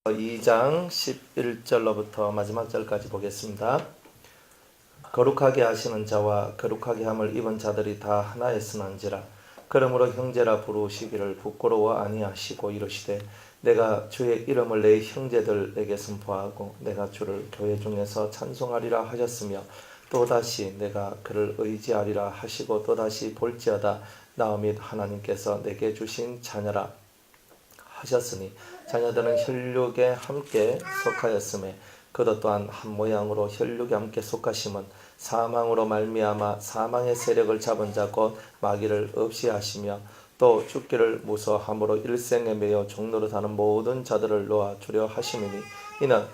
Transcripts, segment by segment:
2장 11절로부터 마지막 절까지 보겠습니다. 거룩하게 하시는 자와 거룩하게 함을 입은 자들이 다 하나였으난지라. 그러므로 형제라 부르시기를 부끄러워 아니하시고 이르시되 내가 주의 이름을 내 형제들에게 선포하고 내가 주를 교회 중에서 찬송하리라 하셨으며 또다시 내가 그를 의지하리라 하시고 또다시 볼지어다 나 및 하나님께서 내게 주신 자녀라 하셨으니 자녀들은 혈육에 함께 속하였음에 그도 또한 한 모양으로 혈육에 함께 속하심은 사망으로 말미암아 사망의 세력을 잡은 자 곧 마귀를 없이 하시며 또 죽기를 무서함으로 일생에 매여 종노릇하는 모든 자들을 놓아 주려 하심이니 이는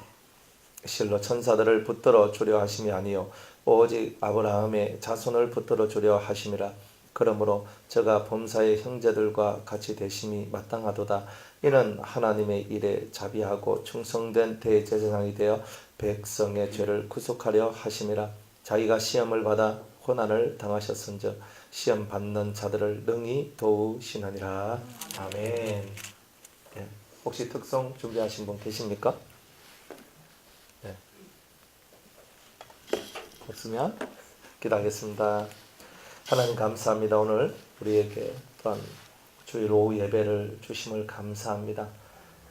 실로 천사들을 붙들어 주려 하심이 아니요 오직 아브라함의 자손을 붙들어 주려 하심이라. 그러므로 저가 범사의 형제들과 같이 되심이 마땅하도다. 이는 하나님의 일에 자비하고 충성된 대제사장이 되어 백성의 죄를 구속하려 하심이라. 자기가 시험을 받아 고난을 당하셨은즉 시험 받는 자들을 능히 도우시느니라. 아멘. 네. 혹시 특송 준비하신 분 계십니까? 네. 없으면 기도하겠습니다. 하나님 감사합니다. 오늘 우리에게 또한 주일 오후 예배를 주심을 감사합니다.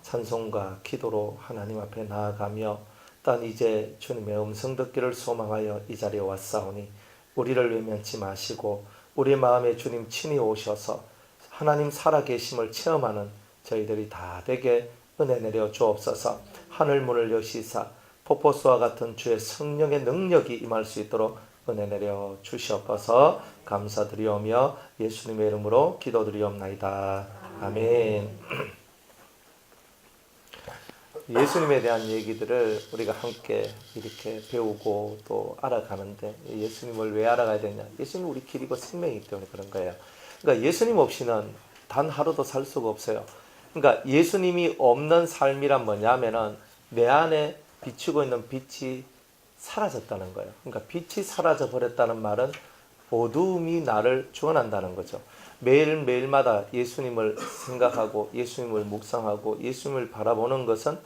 찬송과 기도로 하나님 앞에 나아가며 또한 이제 주님의 음성 듣기를 소망하여 이 자리에 왔사오니 우리를 외면치 마시고 우리 마음에 주님 친히 오셔서 하나님 살아계심을 체험하는 저희들이 다 되게 은혜 내려 주옵소서. 하늘문을 여시사 폭포수와 같은 주의 성령의 능력이 임할 수 있도록 은혜 내려 주시옵소서. 감사드리오며 예수님의 이름으로 기도드리옵나이다. 아멘. 예수님에 대한 얘기들을 우리가 함께 이렇게 배우고 또 알아가는데 예수님을 왜 알아가야 되냐? 예수님은 우리 길이고 생명이기 때문에 그런 거예요. 그러니까 예수님 없이는 단 하루도 살 수가 없어요. 그러니까 예수님이 없는 삶이란 뭐냐면은 내 안에 비추고 있는 빛이 사라졌다는 거예요. 그러니까 빛이 사라져 버렸다는 말은 어두움이 나를 주관한다는 거죠. 매일매일마다 예수님을 생각하고 예수님을 묵상하고 예수님을 바라보는 것은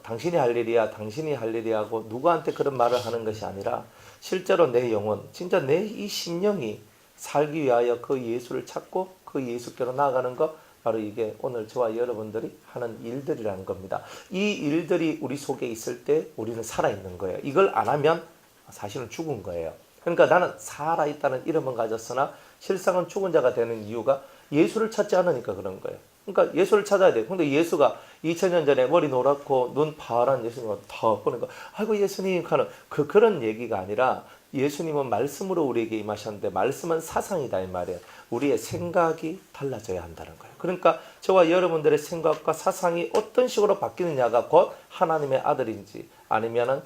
당신이 할 일이야, 당신이 할 일이야 하고 누구한테 그런 말을 하는 것이 아니라 실제로 내 영혼, 진짜 내 이 심령이 살기 위하여 그 예수를 찾고 그 예수께로 나아가는 것, 바로 이게 오늘 저와 여러분들이 하는 일들이라는 겁니다. 이 일들이 우리 속에 있을 때 우리는 살아있는 거예요. 이걸 안 하면 사실은 죽은 거예요. 그러니까 나는 살아있다는 이름은 가졌으나 실상은 죽은 자가 되는 이유가 예수를 찾지 않으니까 그런 거예요. 그러니까 예수를 찾아야 돼요. 근데 예수가 2000년 전에 머리 노랗고 눈 파란 예수님을 다 보니까 아이고 예수님 하는 그런 얘기가 아니라 예수님은 말씀으로 우리에게 임하셨는데 말씀은 사상이다 이 말이에요. 우리의 생각이 달라져야 한다는 거예요. 그러니까 저와 여러분들의 생각과 사상이 어떤 식으로 바뀌느냐가 곧 하나님의 아들인지 아니면은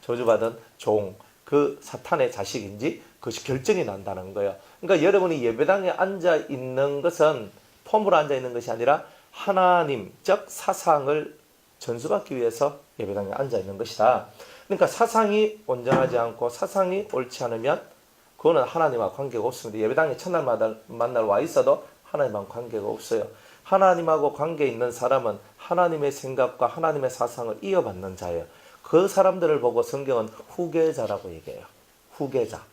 저주받은 종, 그 사탄의 자식인지 그것이 결정이 난다는 거예요. 그러니까 여러분이 예배당에 앉아 있는 것은 폼으로 앉아 있는 것이 아니라 하나님적 사상을 전수받기 위해서 예배당에 앉아 있는 것이다. 그러니까 사상이 온전하지 않고 사상이 옳지 않으면 그거는 하나님과 관계가 없습니다. 예배당에 첫날 만날 와 있어도 하나님과 관계가 없어요. 하나님하고 관계 있는 사람은 하나님의 생각과 하나님의 사상을 이어받는 자예요. 그 사람들을 보고 성경은 후계자라고 얘기해요. 후계자.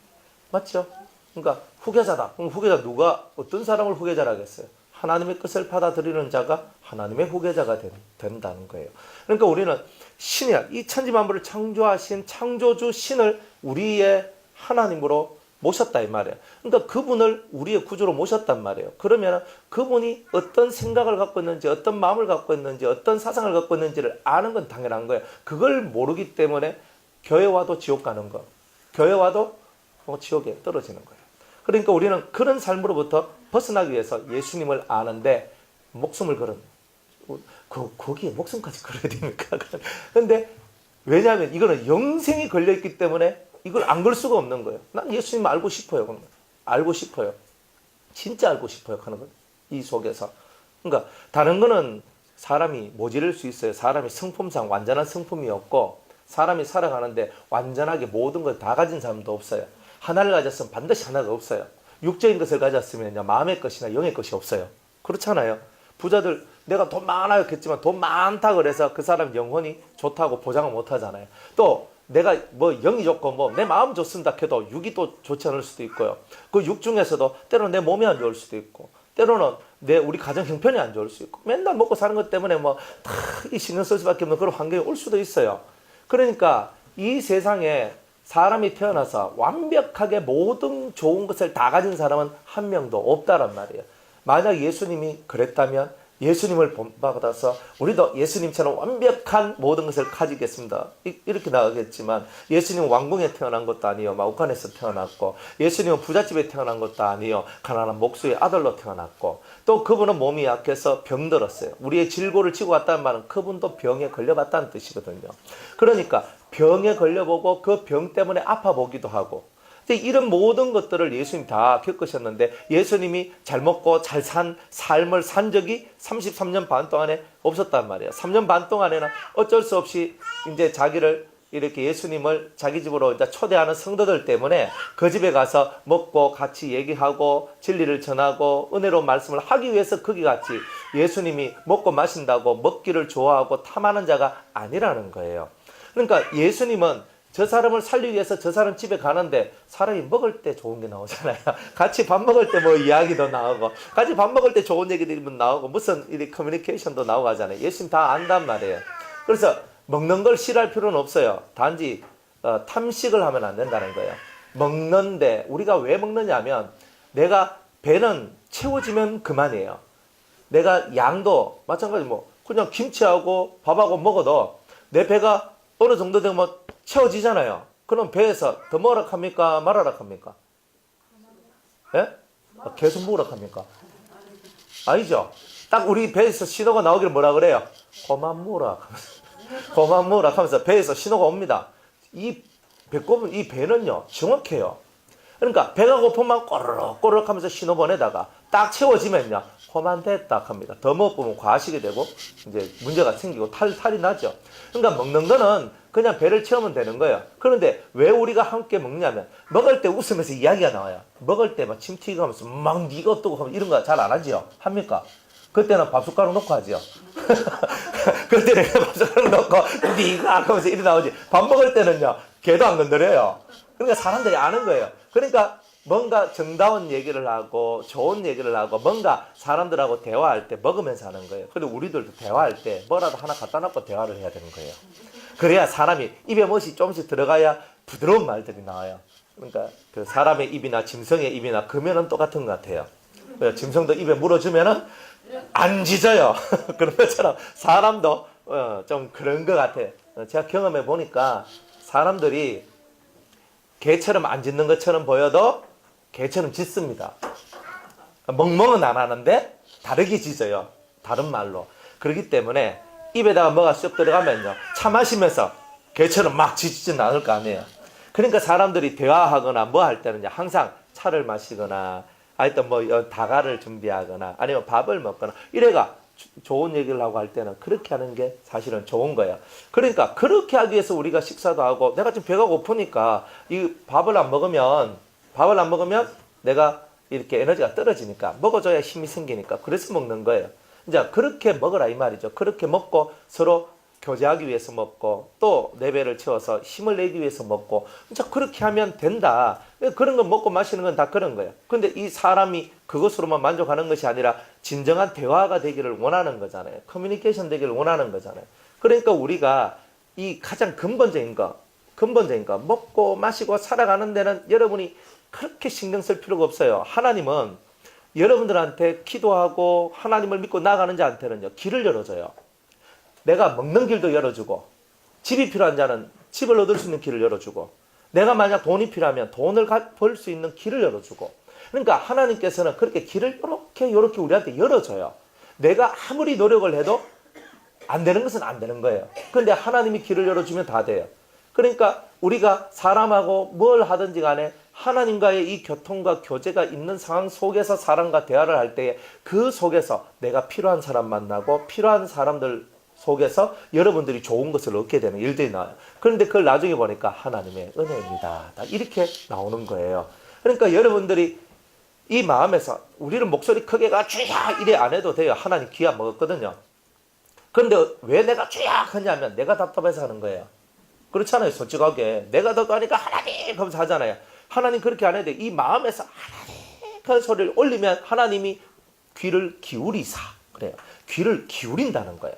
맞죠? 그러니까 후계자다. 그럼 후계자 누가 어떤 사람을 후계자라고 했어요? 하나님의 뜻을 받아들이는 자가 하나님의 후계자가 된다는 거예요. 그러니까 우리는 신이야. 이 천지만물을 창조하신 창조주 신을 우리의 하나님으로 모셨다 이 말이에요. 그러니까 그분을 우리의 구주로 모셨단 말이에요. 그러면 그분이 어떤 생각을 갖고 있는지 어떤 마음을 갖고 있는지 어떤 사상을 갖고 있는지를 아는 건 당연한 거예요. 그걸 모르기 때문에 교회 와도 지옥 가는 거, 교회 와도 지옥에 떨어지는 거예요. 그러니까 우리는 그런 삶으로부터 벗어나기 위해서 예수님을 아는데 목숨을 걸은 거기에 목숨까지 걸어야 됩니까? 그런데 왜냐하면 이거는 영생이 걸려있기 때문에 이걸 안 걸 수가 없는 거예요. 난 예수님 알고 싶어요. 알고 싶어요. 진짜 알고 싶어요 하는 거예요. 이 속에서. 그러니까 다른 거는 사람이 모자랄 수 있어요. 사람이 성품상 완전한 성품이 없고 사람이 살아가는데 완전하게 모든 걸 다 가진 사람도 없어요. 하나를 가졌으면 반드시 하나가 없어요. 육적인 것을 가졌으면 마음의 것이나 영의 것이 없어요. 그렇잖아요. 부자들 내가 돈 많아였겠지만 돈 많다 그래서 그 사람 영혼이 좋다고 보장을 못 하잖아요. 또 내가 뭐 영이 좋고 뭐 내 마음 좋습니다 해도 육이 또 좋지 않을 수도 있고요. 그 육 중에서도 때로는 내 몸이 안 좋을 수도 있고, 때로는 우리 가정 형편이 안 좋을 수 있고, 맨날 먹고 사는 것 때문에 뭐 다 이 신경 쓸 수밖에 없는 그런 환경이 올 수도 있어요. 그러니까 이 세상에 사람이 태어나서 완벽하게 모든 좋은 것을 다 가진 사람은 한 명도 없다란 말이에요. 만약 예수님이 그랬다면 예수님을 본받아서 우리도 예수님처럼 완벽한 모든 것을 가지겠습니다, 이렇게 나가겠지만, 예수님은 왕궁에 태어난 것도 아니요 마우칸에서 태어났고, 예수님은 부잣집에 태어난 것도 아니요 가난한 목수의 아들로 태어났고, 또 그분은 몸이 약해서 병들었어요. 우리의 질고를 지고 왔다는 말은 그분도 병에 걸려봤다는 뜻이거든요. 그러니까 병에 걸려보고 그 병 때문에 아파보기도 하고, 이런 모든 것들을 예수님 다 겪으셨는데, 예수님이 잘 먹고 잘 산 삶을 산 적이 33년 반 동안에 없었단 말이에요. 3년 반 동안에는 어쩔 수 없이 이제 자기를 이렇게 예수님을 자기 집으로 이제 초대하는 성도들 때문에 그 집에 가서 먹고 같이 얘기하고 진리를 전하고 은혜로운 말씀을 하기 위해서 거기 갔지, 예수님이 먹고 마신다고 먹기를 좋아하고 탐하는 자가 아니라는 거예요. 그러니까 예수님은 저 사람을 살리기 위해서 저 사람 집에 가는데 사람이 먹을 때 좋은 게 나오잖아요. 같이 밥 먹을 때 뭐 이야기도 나오고, 같이 밥 먹을 때 좋은 얘기들이 나오고, 무슨 이 커뮤니케이션도 나오고 하잖아요. 예수님 다 안단 말이에요. 그래서 먹는 걸 싫어할 필요는 없어요. 단지 탐식을 하면 안 된다는 거예요. 먹는데 우리가 왜 먹느냐면, 내가 배는 채워지면 그만이에요. 내가 양도 마찬가지, 뭐 그냥 김치하고 밥하고 먹어도 내 배가 어느 정도 되면 채워지잖아요. 그럼 배에서 더 먹으라 합니까 말하라 합니까? 예? 계속 먹으라 합니까? 아니죠. 딱 우리 배에서 신호가 나오기를 뭐라 그래요? 그만 먹으라. 그만 먹으라 하면서 배에서 신호가 옵니다. 이 배꼽은, 이 배는요 정확해요. 그러니까 배가 고프면 꼬르륵 꼬르륵 하면서 신호 보내다가 딱 채워지면요 그만 됐다 합니다. 더 먹으면 과식이 되고 이제 문제가 생기고 탈이 나죠. 그러니까 먹는 거는 그냥 배를 채우면 되는 거예요. 그런데 왜 우리가 함께 먹냐면, 먹을 때 웃으면서 이야기가 나와요. 먹을 때 막 침 튀기고 하면서 막 니가 어떠고 하면 이런 거 잘 안 하지요? 합니까? 그때는 밥숟가락 놓고 하지요. 그때는 밥숟가락 놓고 니가 하면서 이리 나오지. 밥 먹을 때는요 걔도 안 건드려요. 그러니까 사람들이 아는 거예요. 그러니까 뭔가 정다운 얘기를 하고 좋은 얘기를 하고 뭔가 사람들하고 대화할 때 먹으면서 하는 거예요. 그리고 우리들도 대화할 때 뭐라도 하나 갖다 놓고 대화를 해야 되는 거예요. 그래야 사람이 입에 멋이 조금씩 들어가야 부드러운 말들이 나와요. 그러니까 그 사람의 입이나 짐승의 입이나 금연은 똑같은 것 같아요. 짐승도 입에 물어주면은 안 짖어요. 그런 것처럼 사람도 좀 그런 것 같아요. 제가 경험해 보니까 사람들이 개처럼 안 짖는 것처럼 보여도 개처럼 짖습니다. 멍멍은 안 하는데 다르게 짖어요. 다른 말로. 그렇기 때문에 입에다가 뭐가 쑥 들어가면요 차 마시면서 개처럼 막 짖지는 않을 거 아니에요. 그러니까 사람들이 대화하거나 뭐 할 때는 항상 차를 마시거나 하여튼 뭐 다가를 준비하거나 아니면 밥을 먹거나 이래가 좋은 얘기를 하고 할 때는 그렇게 하는 게 사실은 좋은 거예요. 그러니까 그렇게 하기 위해서 우리가 식사도 하고, 내가 지금 배가 고프니까 이 밥을 안 먹으면 내가 이렇게 에너지가 떨어지니까 먹어줘야 힘이 생기니까 그래서 먹는 거예요. 이제 그렇게 먹으라 이 말이죠. 그렇게 먹고 서로 교제하기 위해서 먹고 또 내 배를 채워서 힘을 내기 위해서 먹고, 이제 그렇게 하면 된다. 그런 거 먹고 마시는 건 다 그런 거예요. 근데 이 사람이 그것으로만 만족하는 것이 아니라 진정한 대화가 되기를 원하는 거잖아요. 커뮤니케이션 되기를 원하는 거잖아요. 그러니까 우리가 이 가장 근본적인 거 먹고 마시고 살아가는 데는 여러분이 그렇게 신경 쓸 필요가 없어요. 하나님은 여러분들한테 기도하고 하나님을 믿고 나아가는 자한테는요 길을 열어줘요. 내가 먹는 길도 열어주고, 집이 필요한 자는 집을 얻을 수 있는 길을 열어주고, 내가 만약 돈이 필요하면 돈을 벌 수 있는 길을 열어주고. 그러니까 하나님께서는 그렇게 길을 이렇게 우리한테 열어줘요. 내가 아무리 노력을 해도 안 되는 것은 안 되는 거예요. 그런데 하나님이 길을 열어주면 다 돼요. 그러니까 우리가 사람하고 뭘 하든지 간에 하나님과의 이 교통과 교제가 있는 상황 속에서 사람과 대화를 할 때에 그 속에서 내가 필요한 사람 만나고 필요한 사람들 속에서 여러분들이 좋은 것을 얻게 되는 일들이 나와요. 그런데 그걸 나중에 보니까 하나님의 은혜입니다. 이렇게 나오는 거예요. 그러니까 여러분들이 이 마음에서 우리는 목소리 크게 가 주야 이래 안 해도 돼요. 하나님 귀 안 먹었거든요. 그런데 왜 내가 주야 하냐면 내가 답답해서 하는 거예요. 그렇잖아요. 솔직하게. 내가 더 하니까 하나님 하면서 하잖아요. 하나님 그렇게 안 해야 돼. 이 마음에서 하나님 하는 소리를 올리면 하나님이 귀를 기울이사. 그래요. 귀를 기울인다는 거예요.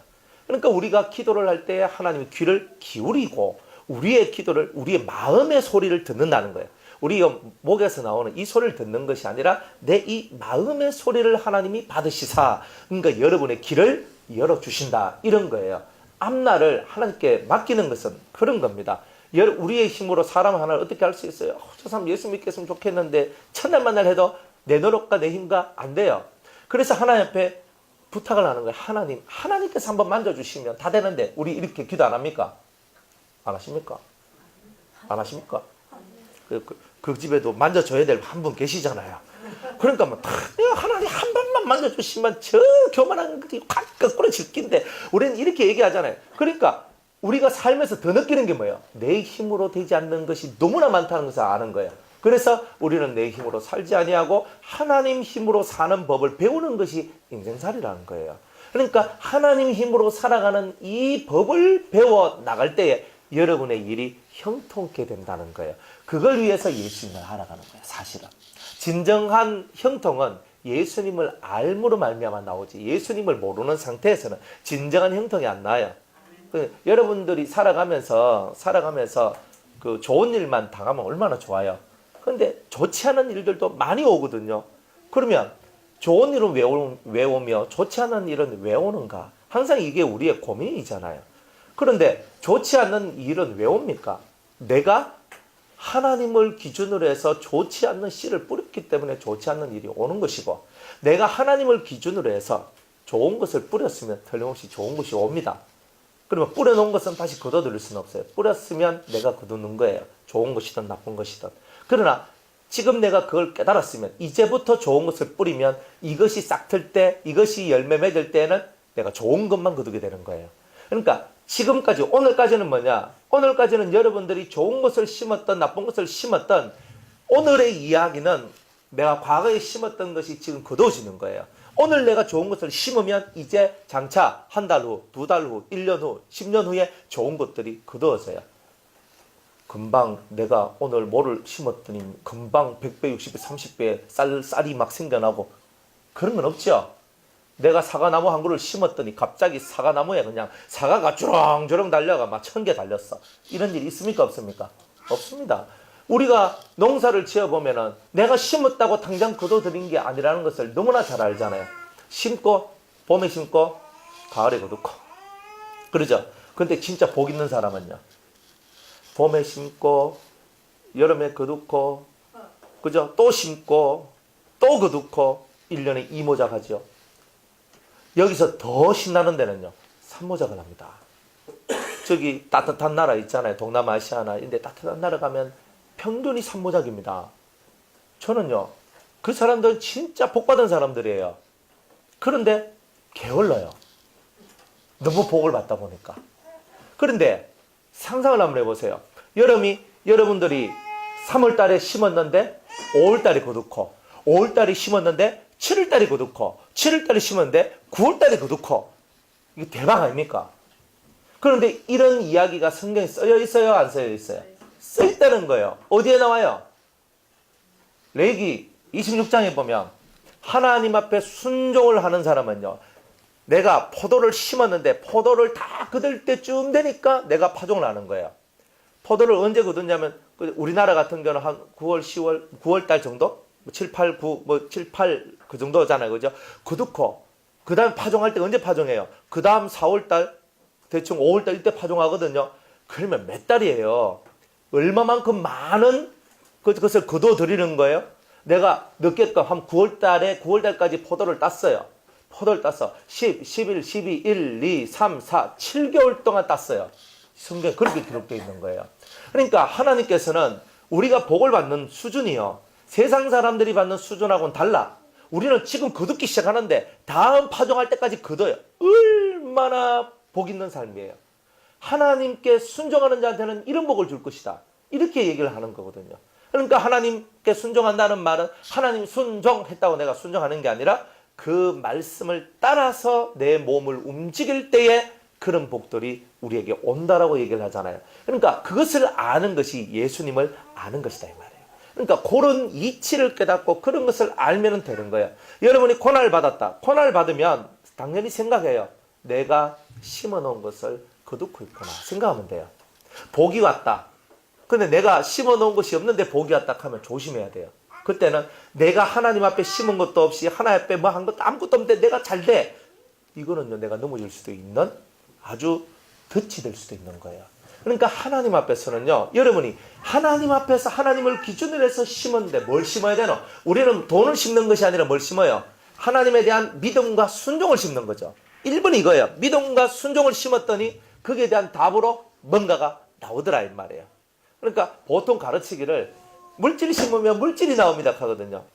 그러니까 우리가 기도를 할 때 하나님이 귀를 기울이고 우리의 기도를 우리의 마음의 소리를 듣는다는 거예요. 우리 목에서 나오는 이 소리를 듣는 것이 아니라 내 이 마음의 소리를 하나님이 받으시사. 그러니까 여러분의 귀를 열어주신다. 이런 거예요. 앞날을 하나님께 맡기는 것은 그런 겁니다. 우리의 힘으로 사람 하나를 어떻게 할 수 있어요? 저 사람 예수 믿겠으면 좋겠는데 첫날 만날 해도 내 노력과 내 힘과 안 돼요. 그래서 하나님 앞에 부탁을 하는 거예요. 하나님께서 한번 만져주시면 다 되는데 우리 이렇게 기도 안 합니까? 안 하십니까? 안 하십니까? 그 집에도 만져줘야 될 한 분 계시잖아요. 그러니까 뭐 하나님 한 번만 만져주시면 저 교만한 것이 확 거꾸로 질긴데 우리는 이렇게 얘기하잖아요. 그러니까 우리가 살면서 더 느끼는 게 뭐예요? 내 힘으로 되지 않는 것이 너무나 많다는 것을 아는 거예요. 그래서 우리는 내 힘으로 살지 아니하고 하나님 힘으로 사는 법을 배우는 것이 인생살이라는 거예요. 그러니까 하나님 힘으로 살아가는 이 법을 배워 나갈 때에 여러분의 일이 형통케 된다는 거예요. 그걸 위해서 예수님을 알아가는 거예요. 사실은 진정한 형통은 예수님을 알므로 말미암아 나오지 그예수님을 모르는 상태에서는 진정한 형통이 안 나요. 여러분들이 살아가면서 그 좋은 일만 당하면 얼마나 좋아요. 그런데 좋지 않은 일들도 많이 오거든요. 그러면 좋은 일은 왜 오며 좋지 않은 일은 왜 오는가? 항상 이게 우리의 고민이잖아요. 그런데 좋지 않는 일은 왜 옵니까? 내가 하나님을 기준으로 해서 좋지 않는 씨를 뿌렸기 때문에 좋지 않는 일이 오는 것이고, 내가 하나님을 기준으로 해서 좋은 것을 뿌렸으면 틀림없이 좋은 것이 옵니다. 그러면 뿌려놓은 것은 다시 거둬들일 수는 없어요. 뿌렸으면 내가 거두는 거예요. 좋은 것이든 나쁜 것이든. 그러나 지금 내가 그걸 깨달았으면 이제부터 좋은 것을 뿌리면 이것이 싹틀 때, 이것이 열매 맺을 때는 내가 좋은 것만 거두게 되는 거예요. 그러니까 지금까지, 오늘까지는 뭐냐? 오늘까지는 여러분들이 좋은 것을 심었던 나쁜 것을 심었던 오늘의 이야기는 내가 과거에 심었던 것이 지금 거두어지는 거예요. 오늘 내가 좋은 것을 심으면 이제 장차 한 달 후, 두 달 후, 1년 후, 10년 후에 좋은 것들이 거두어져요. 금방 내가 오늘 뭐를 심었더니 금방 100배, 60배, 30배 쌀이 막 생겨나고 그런 건 없죠. 내가 사과나무 한 그루를 심었더니 갑자기 사과나무에 그냥 사과가 주렁주렁 달려가 막 1000개 달렸어. 이런 일이 있습니까? 없습니까? 없습니다. 우리가 농사를 지어보면은 내가 심었다고 당장 거둬들인 게 아니라는 것을 너무나 잘 알잖아요. 심고, 봄에 심고, 가을에 거두고. 그러죠? 근데 진짜 복 있는 사람은요. 봄에 심고, 여름에 거두고, 그죠? 또 심고, 또 거두고, 1년에 2모작 하죠. 여기서 더 신나는 데는요, 3모작을 합니다. 저기 따뜻한 나라 있잖아요. 동남아시아나. 근데 따뜻한 나라 가면 평균이 3모작입니다. 저는요, 그 사람들은 진짜 복받은 사람들이에요. 그런데 게을러요. 너무 복을 받다 보니까. 그런데 상상을 한번 해보세요. 여러분들이 3월달에 심었는데 5월달에 거두고, 5월달에 심었는데 7월달에 거두고, 7월달에 심었는데 9월달에 거두고. 이거 대박 아닙니까? 그런데 이런 이야기가 성경에 써져 있어요? 안 써져 있어요? 써 있다는 거예요. 어디에 나와요? 레위기 26장에 보면 하나님 앞에 순종을 하는 사람은요, 내가 포도를 심었는데 포도를 다 거둘 때쯤 되니까 내가 파종을 하는 거예요. 포도를 언제 거두냐면 우리나라 같은 경우는 한 9월, 10월, 9월달 정도? 7, 8, 9, 7, 8 그 정도잖아요. 그죠? 거두고 그 다음 파종할 때 언제 파종해요? 그 다음 4월달, 대충 5월달 이때 파종하거든요. 그러면 몇 달이에요? 얼마만큼 많은 그것을 거둬들이는 거예요? 내가 늦게 한 9월달까지 포도를 땄어요. 포도를 땄어. 10, 11, 12, 1, 2, 3, 4, 7개월 동안 땄어요. 성경에 그렇게 기록되어 있는 거예요. 그러니까 하나님께서는 우리가 복을 받는 수준이요, 세상 사람들이 받는 수준하고는 달라. 우리는 지금 거두기 시작하는데 다음 파종할 때까지 거둬요. 얼마나 복 있는 삶이에요. 하나님께 순종하는 자한테는 이런 복을 줄 것이다. 이렇게 얘기를 하는 거거든요. 그러니까 하나님께 순종한다는 말은 하나님 순종했다고 내가 순종하는 게 아니라 그 말씀을 따라서 내 몸을 움직일 때에 그런 복들이 우리에게 온다라고 얘기를 하잖아요. 그러니까 그것을 아는 것이 예수님을 아는 것이다 이 말이에요. 그러니까 그런 이치를 깨닫고 그런 것을 알면 되는 거예요. 여러분이 고난을 받았다. 고난을 받으면 당연히 생각해요. 내가 심어놓은 것을 거두고 있구나 생각하면 돼요. 복이 왔다. 근데 내가 심어놓은 것이 없는데 복이 왔다 하면 조심해야 돼요. 그때는 내가 하나님 앞에 심은 것도 없이 하나님 앞에 뭐 한 것도 아무것도 없는데 내가 잘 돼. 이거는요 내가 넘어질 수도 있는 아주 덫이 될 수도 있는 거예요. 그러니까 하나님 앞에서는요, 여러분이 하나님 앞에서 하나님을 기준으로 해서 심었는데 뭘 심어야 되노? 우리는 돈을 심는 것이 아니라 뭘 심어요? 하나님에 대한 믿음과 순종을 심는 거죠. 1번이 이거예요. 믿음과 순종을 심었더니 거기에 대한 답으로 뭔가가 나오더라 이 말이에요. 그러니까 보통 가르치기를 물질이 심으면 물질이 나옵니다 하거든요.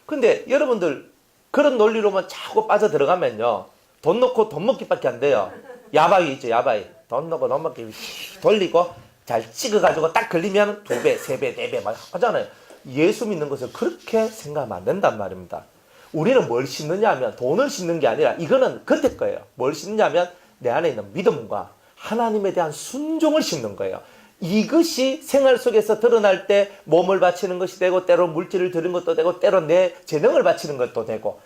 근데 여러분들 그런 논리로만 자꾸 빠져 들어가면요, 돈 넣고 돈 먹기밖에 안 돼요. 야바위 있죠, 야바위. 돈 넣고 돈 먹기 돌리고 잘 찍어가지고 딱 걸리면 2배, 3배, 4배 막 하잖아요. 예수 믿는 것을 그렇게 생각하면 안 된단 말입니다. 우리는 뭘 심느냐 하면 돈을 심는 게 아니라 이거는 그때 거예요. 뭘 심느냐 하면 내 안에 있는 믿음과 하나님에 대한 순종을 심는 거예요. 이것이 생활 속에서 드러날 때 몸을 바치는 것이 되고, 때로 물질을 드리는 것도 되고, 때로 내 재능을 바치는 것도 되고,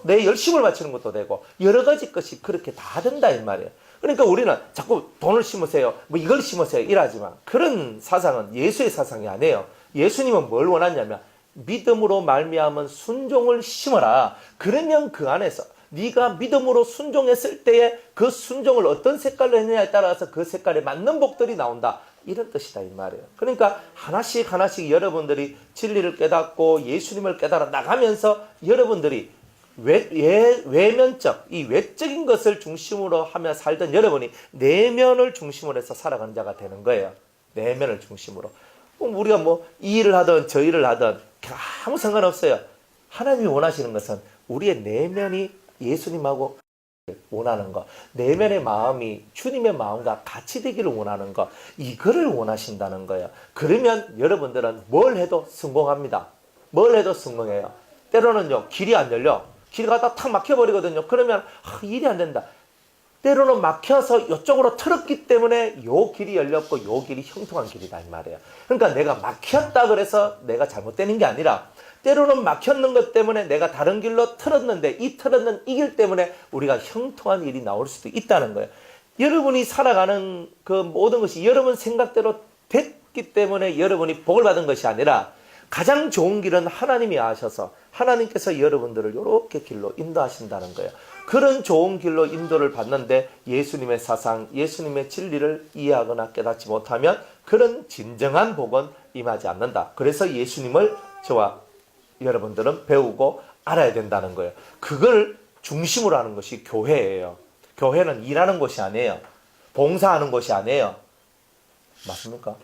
내 열심을 바치는 것도 되고, 여러 가지 것이 그렇게 다 된다 이 말이에요. 그러니까 우리는 자꾸 돈을 심으세요, 뭐 이걸 심으세요 이러지만 그런 사상은 예수의 사상이 아니에요. 예수님은 뭘 원하냐면 믿음으로 말미암은 순종을 심어라. 그러면 그 안에서 네가 믿음으로 순종했을 때에 그 순종을 어떤 색깔로 했느냐에 따라서 그 색깔에 맞는 복들이 나온다. 이런 뜻이다 이 말이에요. 그러니까 하나씩 하나씩 여러분들이 진리를 깨닫고 예수님을 깨달아 나가면서 여러분들이 외면적, 이 외적인 것을 중심으로 하며 살던 여러분이 내면을 중심으로 해서 살아가는 자가 되는 거예요. 내면을 중심으로. 우리가 뭐 이 일을 하든 저 일을 하든 아무 상관없어요. 하나님이 원하시는 것은 우리의 내면이 예수님하고 원하는 것, 내면의 마음이 주님의 마음과 같이 되기를 원하는 것, 이거를 원하신다는 거예요. 그러면 여러분들은 뭘 해도 성공합니다. 뭘 해도 성공해요. 때로는요, 길이 안 열려. 길 가다 탁 막혀버리거든요. 그러면 일이 안 된다. 때로는 막혀서 이쪽으로 틀었기 때문에 요 길이 열렸고 요 길이 형통한 길이다 이 말이에요. 그러니까 내가 막혔다 그래서 내가 잘못되는 게 아니라, 때로는 막혔는 것 때문에 내가 다른 길로 틀었는데 이 틀었는 이 길 때문에 우리가 형통한 일이 나올 수도 있다는 거예요. 여러분이 살아가는 그 모든 것이 여러분 생각대로 됐기 때문에 여러분이 복을 받은 것이 아니라, 가장 좋은 길은 하나님이 아셔서 하나님께서 여러분들을 이렇게 길로 인도하신다는 거예요. 그런 좋은 길로 인도를 받는데 예수님의 사상, 예수님의 진리를 이해하거나 깨닫지 못하면 그런 진정한 복은 임하지 않는다. 그래서 예수님을 저와 여러분들은 배우고 알아야 된다는 거예요. 그걸 중심으로 하는 것이 교회예요. 교회는 일하는 곳이 아니에요. 봉사하는 곳이 아니에요. 맞습니까?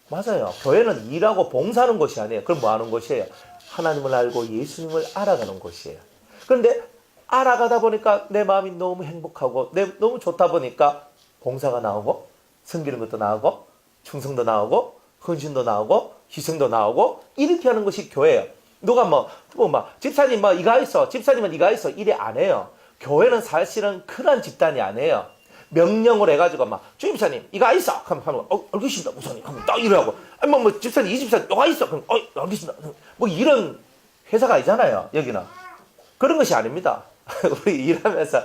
맞아요. 교회는 일하고 봉사하는 곳이 아니에요. 그럼 뭐 하는 곳이에요? 하나님을 알고 예수님을 알아가는 곳이에요. 그런데 알아가다 보니까 내 마음이 너무 행복하고 너무 좋다 보니까 봉사가 나오고 섬기는 것도 나오고 충성도 나오고 헌신도 나오고 희생도 나오고 이렇게 하는 것이 교회예요. 누가 집사님 이거 있어, 집사님은 이거 있어 이래 안 해요. 교회는 사실은 그런 집단이 아니에요. 명령을 해가지고 주임사님 이거 있어 하면 알겠습니다 우선님 하면 딱 이러고, 집사님 이 집사님 이거 있어 그럼 알겠습니다 이런 회사가 아니잖아요. 여기는 그런 것이 아닙니다. 우리 일하면서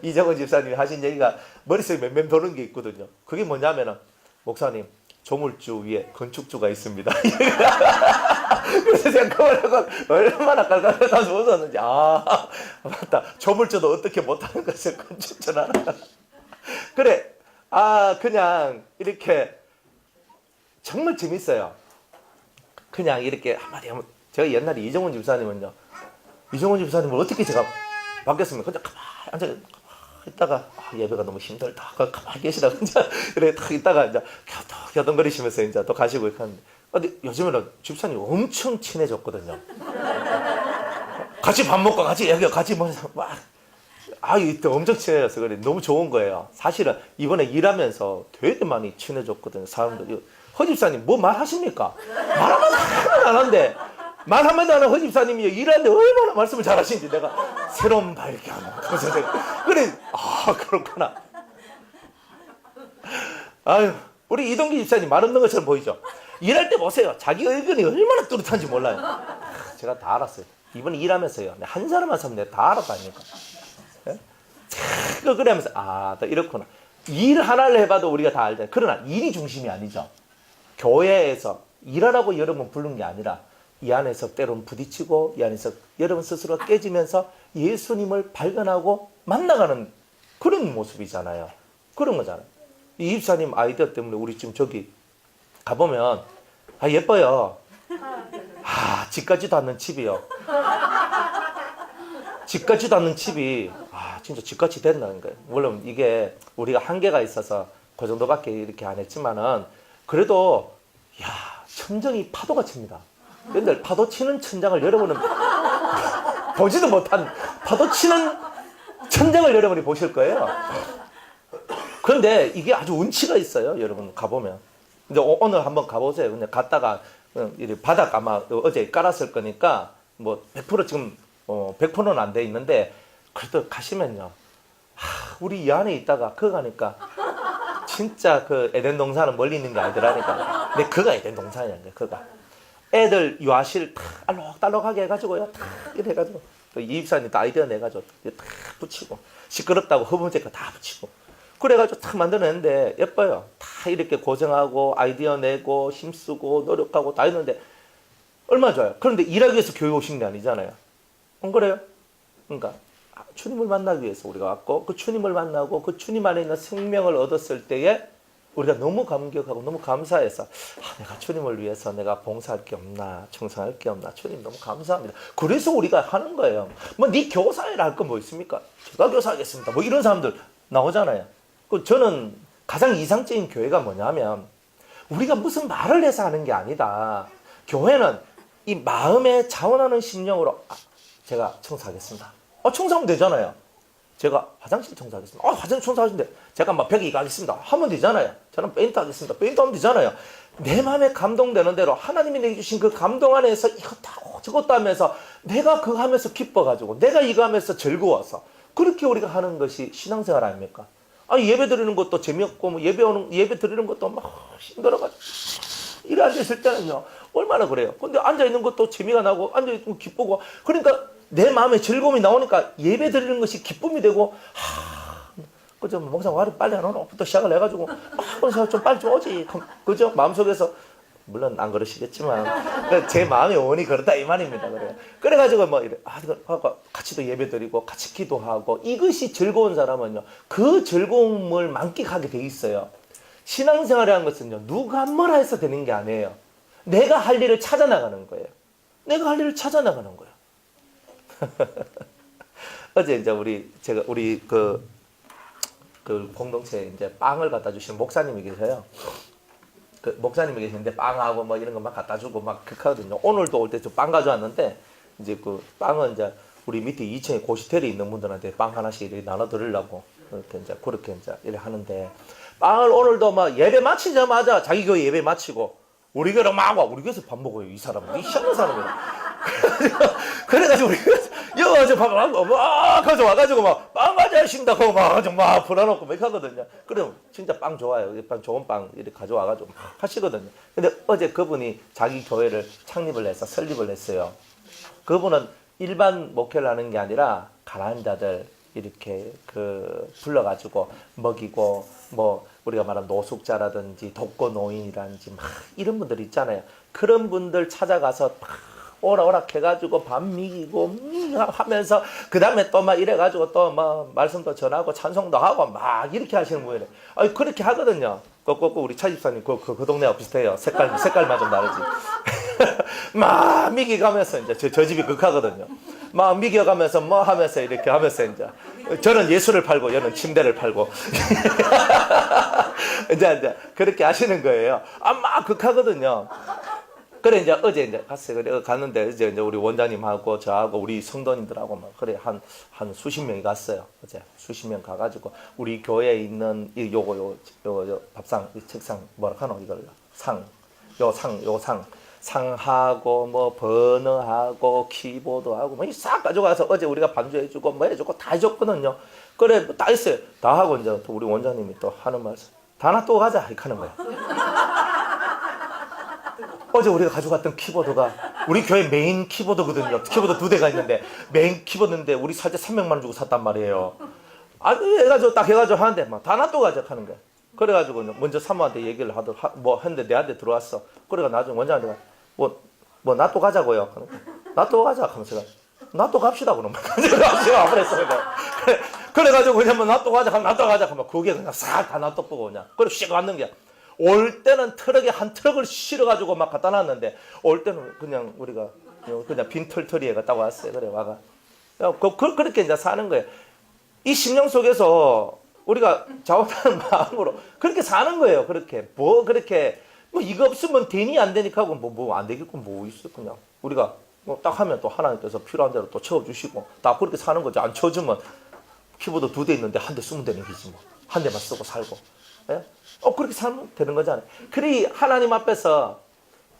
이정은 집사님이 하신 얘기가 머릿속에 맴맴 도는 게 있거든요. 그게 뭐냐면은, 목사님 조물주 위에 건축주가 있습니다. 그래서 제가 그걸 얼마나 깔깔깔깔 웃었는지, 맞다, 조물주도 어떻게 못하는 것을 건축주는 알아. 그래, 그냥 이렇게 정말 재밌어요. 그냥 이렇게 한마디 하면, 제가 옛날에 이정훈 집사님은요, 이정훈 집사님을 어떻게 제가 바뀌었습니까? 그냥 가만히 앉아 있다가 예배가 너무 힘들다. 가만히 계시다가 그래 딱 있다가 이제 겨동거리시면서 이제 또 가시고 하는데, 근데 요즘에는 집사님 엄청 친해졌거든요. 같이 밥 먹고 같이 얘기 같이 이때 엄청 친해졌어. 그래 너무 좋은 거예요. 사실은 이번에 일하면서 되게 많이 친해졌거든요. 사람들이. 허 집사님 뭐 말하십니까? 말하면 안 하는데 말 한마디 안 하는 허 집사님이 일하는데 얼마나 말씀을 잘하시는지 내가 새로운 발견. 그래서 내가 그래, 그렇구나. 아유, 우리 이동기 집사님 말 없는 것처럼 보이죠? 일할 때 보세요. 자기 의견이 얼마나 뚜렷한지 몰라요. 제가 다 알았어요. 이번에 일하면서요. 한 사람만 서면 내가 다 알았다니까. 예? 그러면서 또 이렇구나. 일 하나를 해봐도 우리가 다 알잖아요. 그러나 일이 중심이 아니죠. 교회에서 일하라고 여러분 부른 게 아니라 이 안에서 때로는 부딪히고 이 안에서 여러분 스스로가 깨지면서 예수님을 발견하고 만나가는 그런 모습이잖아요. 그런 거잖아요. 이 입사님 아이디어 때문에 우리 지금 저기 가보면 예뻐요. 집 같지도 않는 집이요. 집 같지도 않는 집이 진짜 집같이 된다는 거예요. 물론 이게 우리가 한계가 있어서 그 정도밖에 이렇게 안 했지만은 그래도 천정이 파도가 칩니다. 근데 파도 치는 천장을 여러분은 보지도 못한 파도 치는 천장을 여러분이 보실 거예요. 그런데 이게 아주 운치가 있어요. 여러분 가보면. 근데 오늘 한번 가보세요. 근데 갔다가 바닥 아마 어제 깔았을 거니까 뭐 100% 지금 100%는 안 돼 있는데 그래도 가시면요. 우리 이 안에 있다가 그거 가니까 진짜 그 에덴 동산은 멀리 있는 게 아니더라니까. 근데 그가 에덴 동산이야. 그가 애들 유아실 탁 알록달록하게 해가지고요. 탁 이래 해가지고 이 입사님 또 아이디어 내가지고 탁 붙이고 시끄럽다고 허브제거 다 붙이고 그래가지고 탁 만들어냈는데 예뻐요. 다 이렇게 고생하고 아이디어 내고 힘쓰고 노력하고 다 했는데 얼마나 좋아요. 그런데 일하기 위해서 교회 오신 게 아니잖아요. 안 그래요? 그러니까 주님을 만나기 위해서 우리가 왔고 그 주님을 만나고 그 주님 안에 있는 생명을 얻었을 때에 우리가 너무 감격하고 너무 감사해서 내가 주님을 위해서 내가 봉사할 게 없나 청소할 게 없나 주님 너무 감사합니다. 그래서 우리가 하는 거예요. 뭐 네 교사회라 할 건 뭐 있습니까? 제가 교사하겠습니다. 뭐 이런 사람들 나오잖아요. 저는 가장 이상적인 교회가 뭐냐면 우리가 무슨 말을 해서 하는 게 아니다. 교회는 이 마음에 자원하는 심령으로 제가 청소하겠습니다. 청소하면 되잖아요. 제가 화장실 청소하겠습니다. 화장실 청소하시는데 제가 막 벽에 이거 하겠습니다. 하면 되잖아요. 저는 페인트 하겠습니다. 페인트 하면 되잖아요. 내 마음에 감동되는 대로 하나님이 내게 주신 그 감동 안에서 이것도 하고 저것도 하면서 내가 그거 하면서 기뻐가지고 내가 이거 하면서 즐거워서 그렇게 우리가 하는 것이 신앙생활 아닙니까? 예배 드리는 것도 재미없고 뭐 예배 드리는 것도 막 힘들어가지고 이래 앉아있을 때는요 얼마나 그래요. 근데 앉아있는 것도 재미가 나고 앉아있는 거 기쁘고 그러니까 내 마음에 즐거움이 나오니까 예배 드리는 것이 기쁨이 되고 그죠? 목사님 와리 빨리 안 오노? 부터 시작을 해가지고 그래서 좀 빨리 좀 오지. 그죠? 마음속에서 물론 안 그러시겠지만 제 마음의 원이 그렇다 이 말입니다. 그래가지고 뭐 이래 같이도 예배 드리고 같이 기도하고 이것이 즐거운 사람은요 그 즐거움을 만끽하게 돼 있어요. 신앙생활이라는 것은요 누가 뭐라 해서 되는 게 아니에요. 내가 할 일을 찾아 나가는 거예요. 내가 할 일을 찾아 나가는 거예요. 어제 이제 우리 그 공동체에 이제 빵을 갖다 주시는 목사님이 계세요. 그 목사님이 계시는데 빵하고 뭐 이런 거 막 갖다 주고 막 그렇거든요. 오늘도 올 때 좀 빵 가져왔는데 이제 그 빵은 이제 우리 밑에 2층에 고시텔이 있는 분들한테 빵 하나씩 이렇게 나눠 드리려고 그렇게 이제 이렇게 하는데 빵을 오늘도 막 예배 마치자마자 자기 교회 예배 마치고 우리 교회로 막 와. 우리 교회에서 밥 먹어요. 이 사람은. 이 희한한 사람이야. 그래가지고 우리 여기 와서 밥을 가져와가지고 막 빵 가져가신다고 막 불어놓고 막 하거든요. 그럼 진짜 빵 좋아요. 빵 좋은 빵 이렇게 가져와가지고 막 하시거든요. 근데 어제 그분이 자기 교회를 창립을 해서 설립을 했어요. 그분은 일반 목회를 하는 게 아니라 가난한 자들 이렇게 불러가지고 먹이고 뭐 우리가 말하는 노숙자라든지 독거노인이라든지 막 이런 분들 있잖아요. 그런 분들 찾아가서 막 오라 해가지고 밥 먹이고 하면서 그 다음에 또 막 이래가지고 또 막 말씀도 전하고 찬송도 하고 막 이렇게 하시는 분이래. 그렇게 하거든요. 꼭 우리 차 집사님 그 동네와 비슷해요. 색깔만 좀 다르지. 막 미기가면서 이제 저 집이 극하거든요. 막 미겨가면서 뭐 하면서 이렇게 하면서 이제 저는 예술을 팔고 얘는 침대를 팔고 이제 그렇게 하시는 거예요. 막 극하거든요. 그래 이제 어제 이제 갔어요. 그래 갔는데 이제 우리 원장님하고 저하고 우리 성도님들하고 막 그래 한 수십 명이 갔어요. 어제 수십 명 가가지고 우리 교회에 있는 요거 밥상 이 책상 뭐라 하노 이걸 상 상하고 뭐 버너하고 키보드하고 뭐 싹 가져가서 어제 우리가 반주해주고 뭐 해주고 다 해줬거든요. 그래 다 했어요. 다 하고 이제 또 우리 원장님이 또 하는 말씀, 다 놔두고 가자 이렇게 하는 거야. 어제 우리가 가져갔던 키보드가 우리 교회 메인 키보드거든요. 키보드 2대가 있는데 메인 키보드인데 우리 살 때 300만 원 주고 샀단 말이에요. 해가지고 딱 해가지고 하는데 막 다 놔두고 가자 하는 거야. 그래가지고 먼저 사모한테 얘기를 뭐 했는데 내한테 들어왔어. 그래가 나중에 원장한테 뭐 놔두고 가자고요. 놔두고 가자 하면서 놔두고 갑시다 그러면 제가 그랬어. 그래가지고 그냥 뭐 놔두고 가자 하면 놔두고 가자 하면 그게 그냥 싹 다 놔두고 그냥 그리고 씩 왔는 게. 올 때는 트럭에 한 트럭을 실어가지고 막 갖다 놨는데 올 때는 그냥 우리가 그냥 빈 털터리에 갖다 왔어요. 그래 와가 그렇게 이제 사는 거예요. 이 심령 속에서 우리가 자원하는 마음으로 그렇게 사는 거예요. 그렇게 그렇게 이거 없으면 되니 안 되니까 하고 뭐 안 되겠고 뭐 있어. 그냥 우리가 딱 하면 또 하나님께서 필요한 대로 또 채워주시고 다 그렇게 사는 거죠. 안 채워주면 키보드 2대 있는데 한 대 쓰면 되는 거지 뭐. 한 대만 쓰고 살고. 예? 그렇게 살면 되는 거잖아요. 그리 하나님 앞에서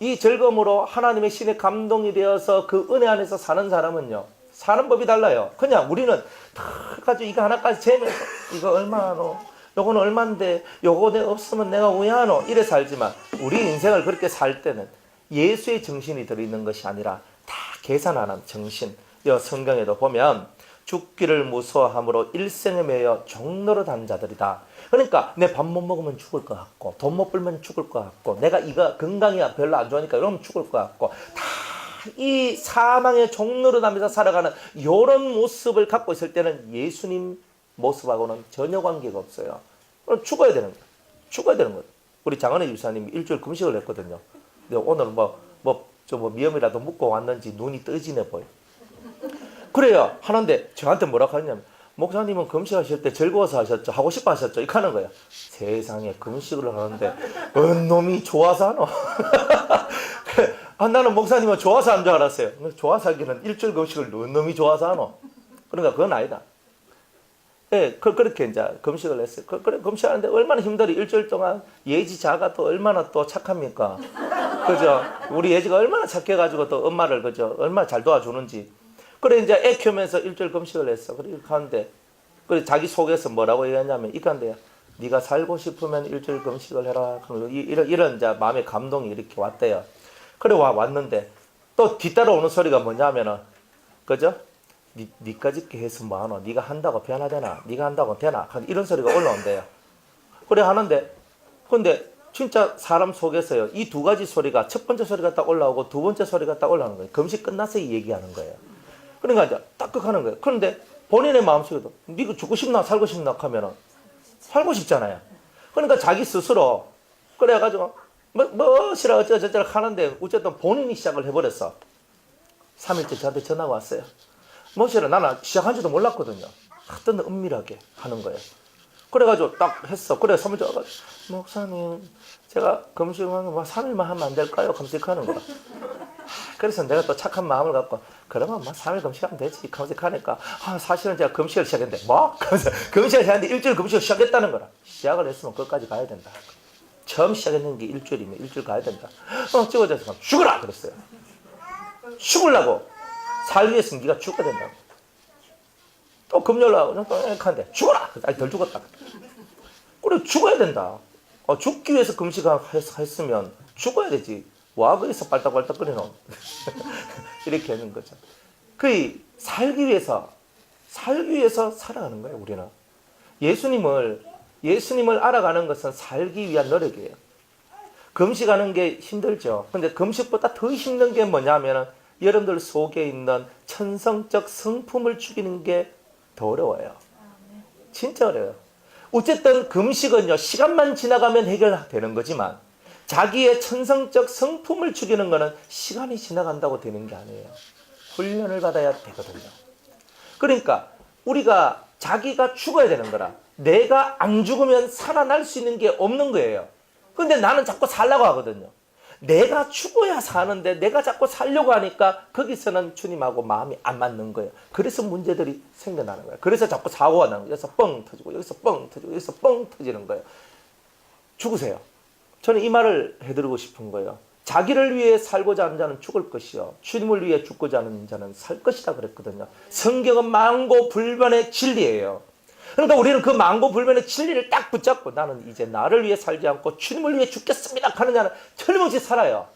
이 즐거움으로 하나님의 신의 감동이 되어서 그 은혜 안에서 사는 사람은요, 사는 법이 달라요. 그냥 우리는 다 가지고 이거 하나까지 재면서 이거 얼마노, 요거는 얼만데, 요거 내 없으면 내가 왜 하노 이래 살지만 우리 인생을 그렇게 살 때는 예수의 정신이 들어있는 것이 아니라 다 계산하는 정신. 성경에도 보면 죽기를 무서워함으로 일생에 매여 종로로 단 자들이다. 그러니까 내 밥 못 먹으면 죽을 것 같고 돈 못 벌면 죽을 것 같고 내가 이거 건강이 별로 안 좋으니까 이러면 죽을 것 같고 다 이 사망의 종로로 다면서 살아가는 이런 모습을 갖고 있을 때는 예수님 모습하고는 전혀 관계가 없어요. 그럼 죽어야 되는 거예요. 죽어야 되는 거예요. 우리 장은혜 유사님이 일주일 금식을 했거든요. 근데 오늘 미염이라도 묻고 왔는지 눈이 떠지네 보여. 그래요. 하는데 저한테 뭐라고 하냐면 목사님은 금식하실 때 즐거워서 하셨죠? 하고 싶어 하셨죠? 이렇게 하는 거예요. 세상에 금식을 하는데 놈이 좋아서 하노? 나는 목사님은 좋아서 한 줄 알았어요. 좋아서 하기는 일주일 금식을 놈이 좋아서 하노? 그러니까 그건 아니다. 예, 그렇게 이제 금식을 했어요. 그래, 금식하는데 얼마나 힘들어. 일주일 동안 예지 자가 또 얼마나 또 착합니까? 그죠? 우리 예지가 얼마나 착해가지고 또 엄마를 그죠? 얼마나 잘 도와주는지. 그래 이제 애 키우면서 일주일 금식을 했어. 그래 가는데 그래 자기 속에서 뭐라고 얘기했냐면 이간데 네가 살고 싶으면 일주일 금식을 해라. 이런 이제 마음의 감동이 이렇게 왔대요. 그래 왔는데 또 뒤따라 오는 소리가 뭐냐면은 그죠? 니까지 해서 뭐하노? 네가 한다고 변화되나? 네가 한다고 되나? 이런 소리가 올라온대요. 그래 하는데 근데 진짜 사람 속에서요 이 두 가지 소리가 첫 번째 소리가 딱 올라오고 두 번째 소리가 딱 올라오는 거예요. 금식 끝나서 얘기하는 거예요. 그러니까 이제 딱극하는 거예요. 그런데 본인의 마음속에도 네가 죽고 싶나 살고 싶나 하면은 살고 싶잖아요. 그러니까 자기 스스로 그래가지고 뭐시라 어쩌저쩌 하는데 어쨌든 본인이 시작을 해버렸어. 3일째 저한테 전화가 왔어요. 뭐시라 나는 시작한지도 몰랐거든요. 하여튼 은밀하게 하는 거예요. 그래가지고 딱 했어. 그래 3일 전화가 목사님 제가 금식하는 거 3일만 하면 안 될까요? 검색하는 거야. 그래서 내가 또 착한 마음을 갖고 그러면 3일 금식하면 되지 검색하니까 사실은 제가 금식을 시작했는데 뭐? 금식을 시작했는데 일주일 금식을 시작했다는 거라. 시작을 했으면 끝까지 가야 된다. 처음 시작했는 게 일주일이면 일주일 가야 된다. 찍어져서 죽어라 그랬어요. 죽으려고 살기 위해서 네가 죽어야 된다고. 또 금요일 하고 또 이렇게 하는데 죽어라. 아니 덜 죽었다. 그래 죽어야 된다. 죽기 위해서 금식을 했으면 죽어야 되지. 와 거기서 빨딱빨딱 끓이노. 이렇게 하는 거죠. 그 살기 위해서 살아가는 거예요. 우리는 예수님을 알아가는 것은 살기 위한 노력이에요. 금식하는 게 힘들죠. 근데 금식보다 더 힘든 게 뭐냐면 여러분들 속에 있는 천성적 성품을 죽이는 게 더 어려워요. 진짜 어려워요. 어쨌든 금식은요 시간만 지나가면 해결되는 거지만 자기의 천성적 성품을 죽이는 거는 시간이 지나간다고 되는 게 아니에요. 훈련을 받아야 되거든요. 그러니까 우리가 자기가 죽어야 되는 거라. 내가 안 죽으면 살아날 수 있는 게 없는 거예요. 근데 나는 자꾸 살려고 하거든요. 내가 죽어야 사는데 내가 자꾸 살려고 하니까 거기서는 주님하고 마음이 안 맞는 거예요. 그래서 문제들이 생겨나는 거예요. 그래서 자꾸 사고가 나는 거예요. 여기서 뻥 터지고 여기서 뻥 터지고 여기서 뻥 터지는 거예요. 죽으세요. 저는 이 말을 해드리고 싶은 거예요. 자기를 위해 살고자 하는 자는 죽을 것이요 주님을 위해 죽고자 하는 자는 살 것이다 그랬거든요. 성경은 만고불변의 진리예요. 그러니까 우리는 그 만고불변의 진리를 딱 붙잡고 나는 이제 나를 위해 살지 않고 주님을 위해 죽겠습니다 하는 자는 틀림없이 살아요.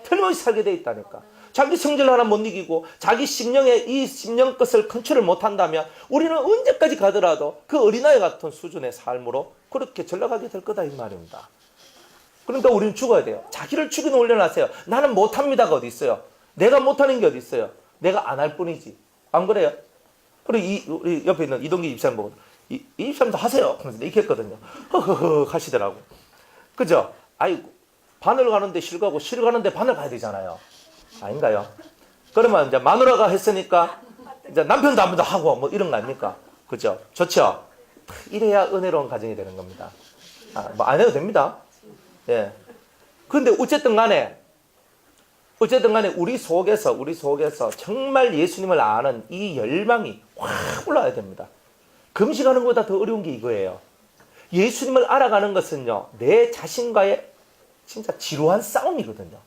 틀림없이 살게 돼 있다니까. 자기 성질 하나 못 이기고 자기 심령의 이 심령 것을 컨트롤 못한다면 우리는 언제까지 가더라도 그 어린아이 같은 수준의 삶으로 그렇게 전락하게 될 거다 이 말입니다. 그러니까 우리는 죽어야 돼요. 자기를 죽이는 훈련을 하세요. 나는 못합니다가 어디 있어요. 내가 못하는 게 어디 있어요. 내가 안 할 뿐이지. 안 그래요? 그리고 우리 옆에 있는 이동기 입사님 보고 이 입사님도 하세요. 그래서 이렇게 했거든요. 허허허 하시더라고. 그죠? 아이고 바늘 가는데 실 가고 실 가는데 바늘 가야 되잖아요. 아닌가요? 그러면 이제 마누라가 했으니까 이제 남편도 한 번 더 하고 뭐 이런 거 아닙니까? 그죠? 좋죠? 이래야 은혜로운 가정이 되는 겁니다. 뭐 안 해도 됩니다. 예. 근데 어쨌든 간에 우리 속에서 정말 예수님을 아는 이 열망이 확 올라와야 됩니다. 금식하는 것보다 더 어려운 게 이거예요. 예수님을 알아가는 것은요, 내 자신과의 진짜 지루한 싸움이거든요.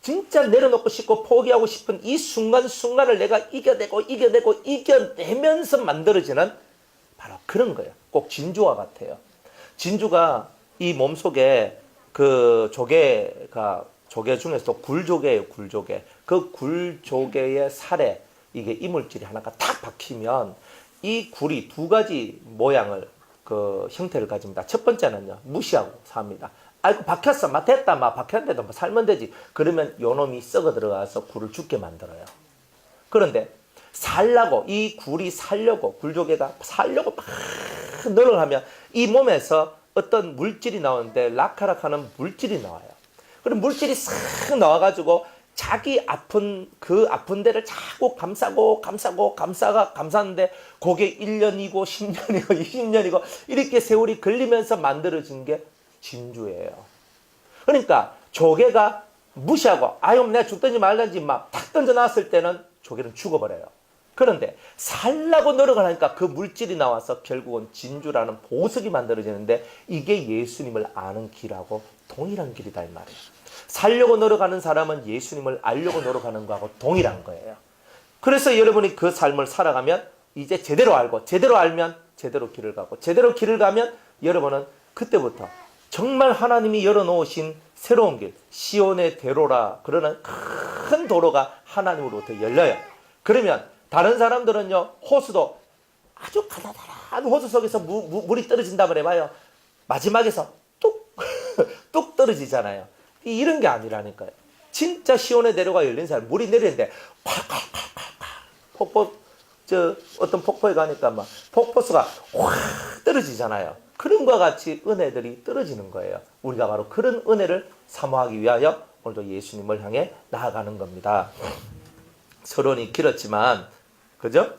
진짜 내려놓고 싶고 포기하고 싶은 이 순간순간을 내가 이겨내면서 만들어지는 바로 그런 거예요. 꼭 진주와 같아요. 진주가 이 몸속에 그 조개 중에서 굴조개예요, 굴조개. 그 굴조개의 살에 이게 이물질이 하나가 탁 박히면 이 굴이 두 가지 모양을, 그 형태를 가집니다. 첫 번째는요, 무시하고 삽니다. 아이고, 박혔어. 됐다. 박혔는데도 뭐 살면 되지. 그러면 요놈이 썩어 들어가서 굴을 죽게 만들어요. 그런데 이 굴이 살려고, 굴조개가 살려고 막 노력을 하면 이 몸에서 어떤 물질이 나오는데 라카락하는 물질이 나와요. 그럼 물질이 싹 나와가지고 자기 아픈 데를 자꾸 감싸는데 그게 1년이고 10년이고 20년이고 이렇게 세월이 걸리면서 만들어진 게 진주예요. 그러니까 조개가 무시하고 아유 내가 죽든지 말든지 막 탁 던져놨을 때는 조개는 죽어버려요. 그런데 살라고 노력을 하니까 그 물질이 나와서 결국은 진주라는 보석이 만들어지는데 이게 예수님을 아는 길하고 동일한 길이다 이 말이에요. 살려고 노력하는 사람은 예수님을 알려고 노력하는 거하고 동일한 거예요. 그래서 여러분이 그 삶을 살아가면 이제 제대로 알고 제대로 알면 제대로 길을 가고 제대로 길을 가면 여러분은 그때부터 정말 하나님이 열어놓으신 새로운 길, 시온의 대로라 그러는 큰 도로가 하나님으로부터 열려요. 그러면 다른 사람들은요, 호수도 아주 가다란 호수 속에서 물이 떨어진다 그래봐요. 마지막에서 뚝 떨어지잖아요. 이런 게 아니라니까요. 진짜 시온의 대로가 열린 사람, 물이 내리는데 어떤 폭포에 가니까 막 폭포수가 확 떨어지잖아요. 그런 것과 같이 은혜들이 떨어지는 거예요. 우리가 바로 그런 은혜를 사모하기 위하여 오늘도 예수님을 향해 나아가는 겁니다. 서론이 길었지만 그죠?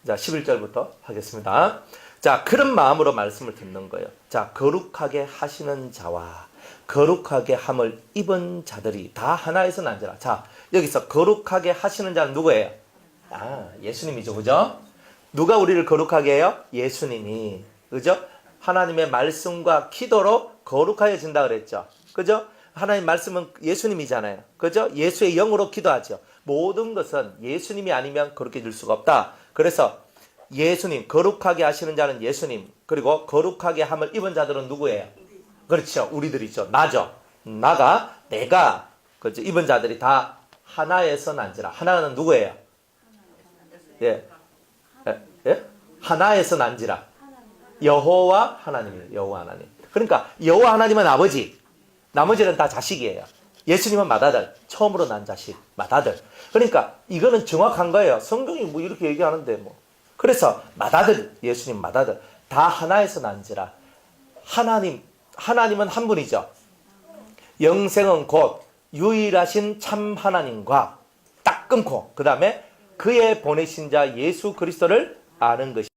자, 11절부터 하겠습니다. 자, 그런 마음으로 말씀을 듣는 거예요. 자, 거룩하게 하시는 자와 거룩하게 함을 입은 자들이 다 하나에서 난지라. 자, 여기서 거룩하게 하시는 자는 누구예요? 예수님이죠. 그죠? 누가 우리를 거룩하게 해요? 예수님이. 그죠? 하나님의 말씀과 기도로 거룩하여진다 그랬죠. 그죠? 하나님 말씀은 예수님이잖아요. 그죠? 예수의 영으로 기도하죠. 모든 것은 예수님이 아니면 그렇게 될 수가 없다. 그래서 예수님, 거룩하게 하시는 자는 예수님, 그리고 거룩하게 함을 입은 자들은 누구예요? 그렇죠. 우리들이죠. 나죠. 내가, 그렇죠. 입은 자들이 다 하나에서 난지라. 하나는 누구예요? 예. 하나에서 난지라. 여호와 하나님이에요. 여호와 하나님. 그러니까 여호와 하나님은 아버지, 나머지는 다 자식이에요. 예수님은 맏아들, 처음으로 난 자식, 맏아들. 그러니까 이거는 정확한 거예요. 성경이 뭐 이렇게 얘기하는데 뭐. 그래서 맏아들, 예수님 맏아들, 다 하나에서 난지라. 하나님은 한 분이죠. 영생은 곧 유일하신 참 하나님과 딱 끊고 그 다음에 그의 보내신 자 예수 그리스도를 아는 것이다.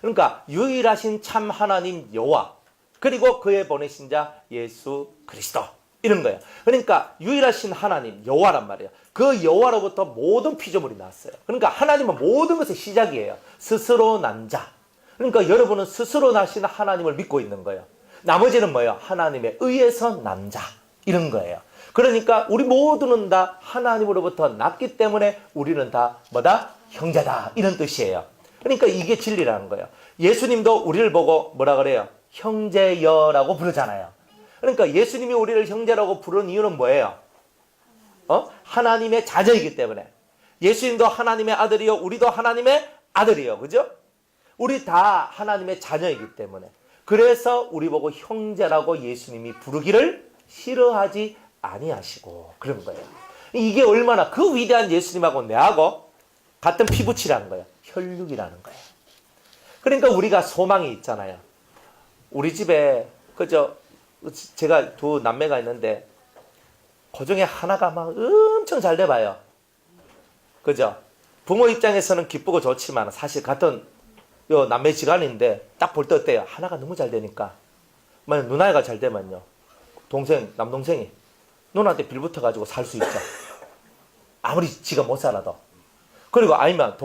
그러니까 유일하신 참 하나님 여호와 그리고 그의 보내신 자 예수 그리스도 이런 거예요. 그러니까 유일하신 하나님 여호와란 말이에요. 그 여호와로부터 모든 피조물이 나왔어요. 그러니까 하나님은 모든 것의 시작이에요. 스스로 난 자. 그러니까 여러분은 스스로 나신 하나님을 믿고 있는 거예요. 나머지는 뭐예요? 하나님에 의해서 난 자. 이런 거예요. 그러니까 우리 모두는 다 하나님으로부터 났기 때문에 우리는 다 뭐다? 형제다. 이런 뜻이에요. 그러니까 이게 진리라는 거예요. 예수님도 우리를 보고 뭐라 그래요? 형제여라고 부르잖아요. 그러니까 예수님이 우리를 형제라고 부르는 이유는 뭐예요? 하나님의 자녀이기 때문에. 예수님도 하나님의 아들이요, 우리도 하나님의 아들이요. 그죠? 우리 다 하나님의 자녀이기 때문에. 그래서 우리 보고 형제라고 예수님이 부르기를 싫어하지 아니하시고 그런 거예요. 이게 얼마나 그 위대한 예수님하고 내하고 같은 피부치라는 거예요. 혈육이라는 거예요. 그러니까 우리가 소망이 있잖아요. 우리 집에 제가 두 남매가 있는데 그중에 하나가 막 엄청 잘 돼봐요. 그죠? 부모 입장에서는 기쁘고 좋지만 사실 같은 요 남매 지간인데 딱 볼 때 어때요? 하나가 너무 잘 되니까 만약 누나가 잘 되면요, 남동생이 누나한테 빌붙어가지고 살 수 있죠. 아무리 지가 못 살아도. 그리고 아니면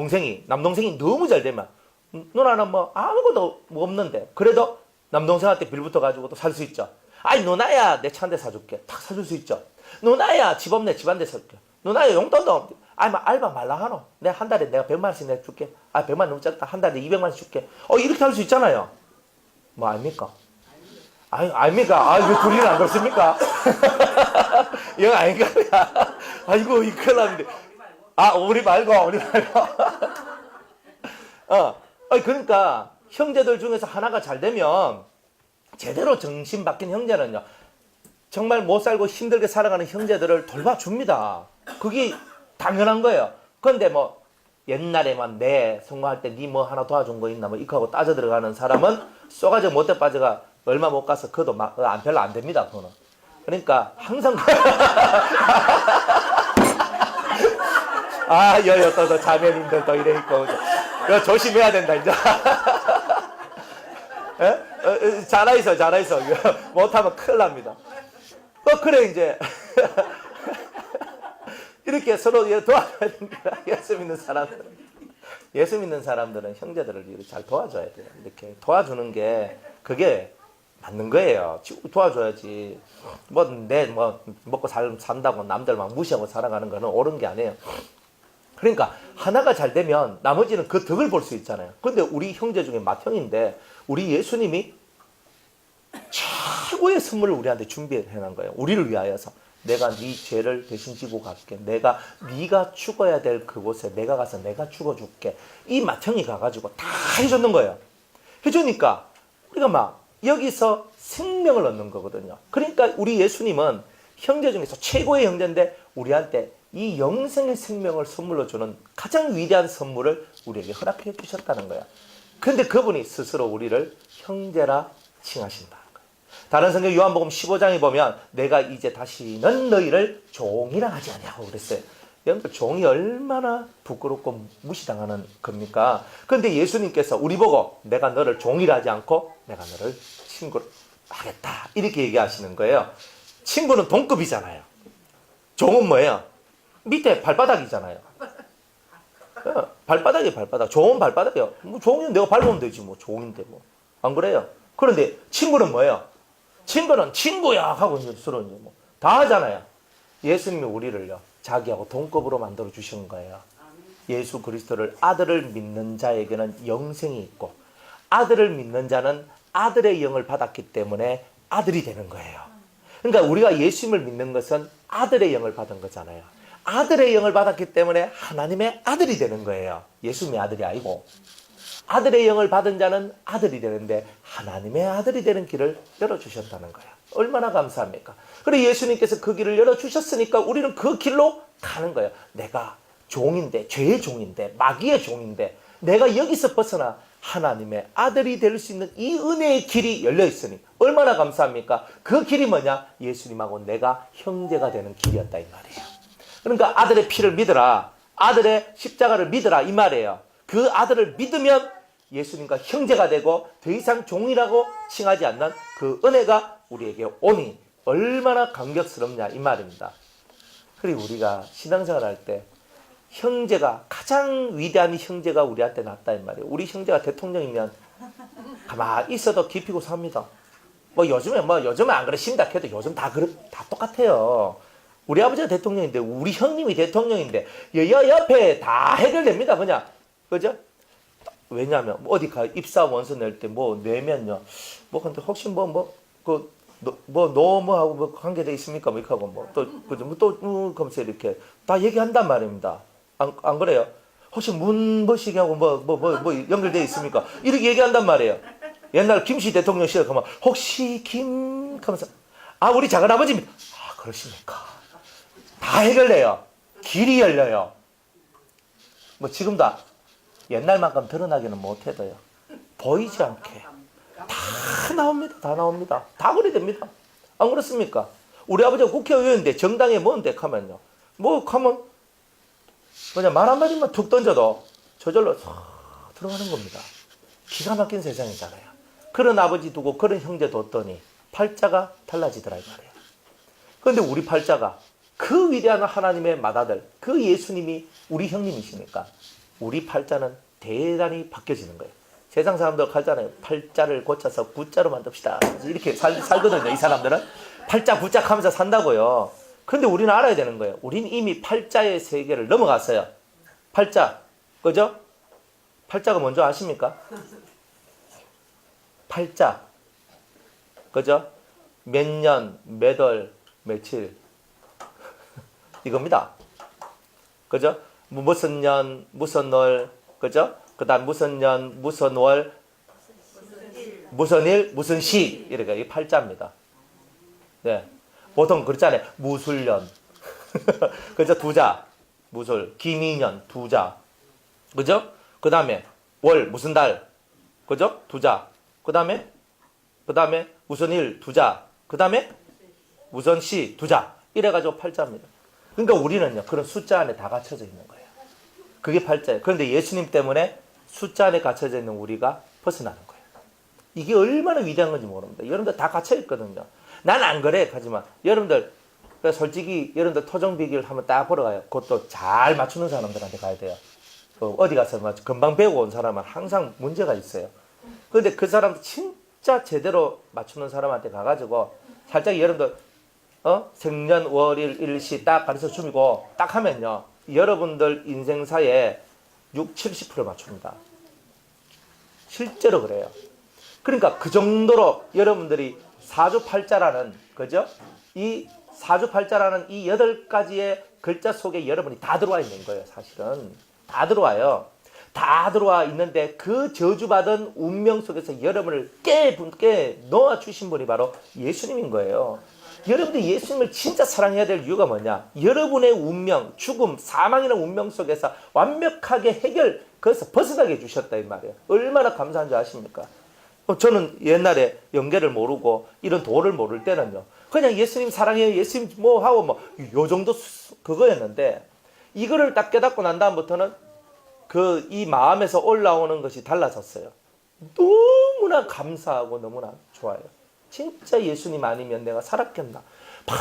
남동생이 너무 잘 되면 누나는 뭐 아무것도 없는데 그래도 남동생한테 빌붙어가지고 또 살 수 있죠. 아니 누나야 내 차 한 대 사줄게. 탁 사줄 수 있죠. 누나야 집 없네 집 한 대 사줄게. 누나야 용돈도 없네. 아니 뭐 알바 말라하노. 내가 한 달에 내가 100만 원씩 내줄게. 아 100만 원 너무 작다. 한 달에 200만 원씩 줄게. 이렇게 할 수 있잖아요. 뭐 아닙니까? 아니 아닙니까? 이거 둘이는 안 그렇습니까? 이거 아닌가? 아이고 이 큰일 났는데. 우리 말고. 그러니까 형제들 중에서 하나가 잘 되면 제대로 정신 바뀐 형제는요, 정말 못 살고 힘들게 살아가는 형제들을 돌봐줍니다. 그게 당연한 거예요. 그런데 뭐 옛날에만 내 성공할 때 니 뭐 하나 도와준 거 있나 뭐 이거 하고 따져 들어가는 사람은 쏘가지고 못돼 빠져가 얼마 못 가서 그도 별로 안 됩니다. 그거는. 그러니까 항상 여여 또 자매님들 또 이래 있고 이거 조심해야 된다 이제. 잘하이소. 못하면 큰일 납니다. 그래 이제 이렇게 서로 도와줘야 됩니다. 예수 믿는 사람들은 형제들을 이렇게 잘 도와줘야 돼요. 이렇게 도와주는 게 그게 맞는 거예요. 도와줘야지. 먹고 산다고 남들 막 무시하고 살아가는 거는 옳은 게 아니에요. 그러니까 하나가 잘 되면 나머지는 그 덕을 볼 수 있잖아요. 그런데 우리 형제 중에 맏형인데 우리 예수님이 최고의 선물을 우리한테 준비해 놓은 거예요. 우리를 위하여서. 내가 네 죄를 대신 지고 갈게. 네가 죽어야 될 그곳에 내가 가서 내가 죽어줄게. 이 맏형이 가가지고 다 해줬는 거예요. 해주니까 우리가 막 여기서 생명을 얻는 거거든요. 그러니까 우리 예수님은 형제 중에서 최고의 형제인데 우리한테 이 영생의 생명을 선물로 주는 가장 위대한 선물을 우리에게 허락해 주셨다는 거야. 근데 그분이 스스로 우리를 형제라 칭하신다는 거야. 다른 성경 요한복음 15장에 보면 내가 이제 다시는 너희를 종이라 하지 아니하고 그랬어요. 여러분들 종이 얼마나 부끄럽고 무시당하는 겁니까? 그런데 예수님께서 우리 보고 내가 너를 종이라 하지 않고 내가 너를 친구로 하겠다 이렇게 얘기하시는 거예요. 친구는 동급이잖아요. 종은 뭐예요? 밑에 발바닥이잖아요. 발바닥이에요, 발바닥. 종은 발바닥이에요. 종이는 내가 밟으면 되지, 종인데, 안 그래요? 그런데 친구는 뭐예요? 친구는 친구야! 하고 서로 다 하잖아요. 예수님이 우리를요, 자기하고 동급으로 만들어 주신 거예요. 예수 그리스도를 아들을 믿는 자에게는 영생이 있고, 아들을 믿는 자는 아들의 영을 받았기 때문에 아들이 되는 거예요. 그러니까 우리가 예수님을 믿는 것은 아들의 영을 받은 거잖아요. 아들의 영을 받았기 때문에 하나님의 아들이 되는 거예요. 예수님의 아들이 아니고. 아들의 영을 받은 자는 아들이 되는데 하나님의 아들이 되는 길을 열어주셨다는 거예요. 얼마나 감사합니까? 그리고 예수님께서 그 길을 열어주셨으니까 우리는 그 길로 가는 거예요. 내가 종인데, 죄의 종인데, 마귀의 종인데 내가 여기서 벗어나 하나님의 아들이 될 수 있는 이 은혜의 길이 열려 있으니 얼마나 감사합니까? 그 길이 뭐냐? 예수님하고 내가 형제가 되는 길이었다 이 말이에요. 그러니까 아들의 피를 믿으라. 아들의 십자가를 믿으라 이 말이에요. 그 아들을 믿으면 예수님과 형제가 되고 더 이상 종이라고 칭하지 않는 그 은혜가 우리에게 오니 얼마나 감격스럽냐 이 말입니다. 그리고 우리가 신앙생활 할 때 형제가 가장 위대한 형제가 우리한테 낫다 이 말이에요. 우리 형제가 대통령이면 가만히 있어도 기피고 삽니다. 요즘에 안 그러신다 해도 요즘 다 똑같아요. 우리 아버지가 대통령인데 우리 형님이 대통령인데 옆에 다 해결됩니다. 그냥. 그죠? 왜냐하면 어디 가 입사 원서 낼 때 뭐 내면요. 뭐 근데 혹시 노무하고 뭐 관계돼 있습니까? 뭐 이렇게 하고 뭐또 그죠? 뭐또 검색 이렇게 다 얘기한단 말입니다. 안 그래요? 혹시 문버식하고 뭐 연결돼 있습니까? 이렇게 얘기한단 말이에요. 옛날 김씨 대통령 시절 가면 혹시 김 하면서 우리 작은아버지입니다. 그러십니까? 다 해결돼요. 길이 열려요. 뭐 지금도 옛날만큼 드러나기는 못해도요. 보이지 않게 다 나옵니다. 다 나옵니다. 다 그리 됩니다. 안 그렇습니까? 우리 아버지가 국회의원인데 정당에 뭔데 하면요. 뭐 하면 그냥 말 한마디만 툭 던져도 저절로 싹 들어가는 겁니다. 기가 막힌 세상이잖아요. 그런 아버지 두고 그런 형제 뒀더니 팔자가 달라지더라 이 말이에요. 그런데 우리 팔자가 그 위대한 하나님의 맏아들 그 예수님이 우리 형님이시니까 우리 팔자는 대단히 바뀌어지는 거예요. 세상 사람들 하잖아요. 팔자를 고쳐서 구자로 만듭시다. 이렇게 살거든요. 이 사람들은 팔자 구자 하면서 산다고요. 그런데 우리는 알아야 되는 거예요. 우리는 이미 팔자의 세계를 넘어갔어요. 팔자, 그죠? 팔자가 뭔지 아십니까? 팔자, 그죠? 몇 년, 몇 월, 며칠 이겁니다. 그죠? 무슨 년, 무슨 월, 그죠? 그 다음 무슨 년, 무슨 월, 무슨 일, 무슨 시 이렇게 이 팔자입니다. 네, 보통 그렇잖아요. 무술년, 그죠? 두자, 무술, 김이년, 두자, 그죠? 그 다음에 월, 무슨 달, 그죠? 두자, 그 다음에 무슨 일, 두자, 그 다음에 무슨 시, 두자 이래가지고 팔자입니다. 그러니까 우리는요 그런 숫자 안에 다 갇혀져 있는 거예요. 그게 팔자예요. 그런데 예수님 때문에 숫자 안에 갇혀져 있는 우리가 벗어나는 거예요. 이게 얼마나 위대한 건지 모릅니다. 여러분들 다 갇혀 있거든요. 난 안 그래 하지만 여러분들 솔직히 여러분들 토종 비결 한번 딱 보러 가요. 그것도 잘 맞추는 사람들한테 가야 돼요. 어디 가서 금방 배우고 온 사람은 항상 문제가 있어요. 그런데 그 사람 진짜 제대로 맞추는 사람한테 가가지고 살짝 여러분들 생년월일 일시 딱 가르쳐 주고 딱 하면요 여러분들 인생사에 60-70% 맞춥니다. 실제로 그래요. 그러니까 그 정도로 여러분들이 사주팔자라는 그죠? 이 사주팔자라는 이 8가지의 글자 속에 여러분이 다 들어와 있는 거예요. 사실은 다 들어와요. 다 들어와 있는데 그 저주받은 운명 속에서 여러분을 깨 넣어 주신 분이 바로 예수님인 거예요. 여러분들이 예수님을 진짜 사랑해야 될 이유가 뭐냐? 여러분의 운명, 죽음, 사망이라는 운명 속에서 완벽하게 거기서 벗어나게 해주셨다 이 말이에요. 얼마나 감사한 줄 아십니까? 저는 옛날에 연계를 모르고 이런 도를 모를 때는요. 그냥 예수님 사랑해요. 예수님 뭐 하고 요 정도 그거였는데 이거를 딱 깨닫고 난 다음부터는 이 마음에서 올라오는 것이 달라졌어요. 너무나 감사하고 너무나 좋아요. 진짜 예수님 아니면 내가 살았겠나. 막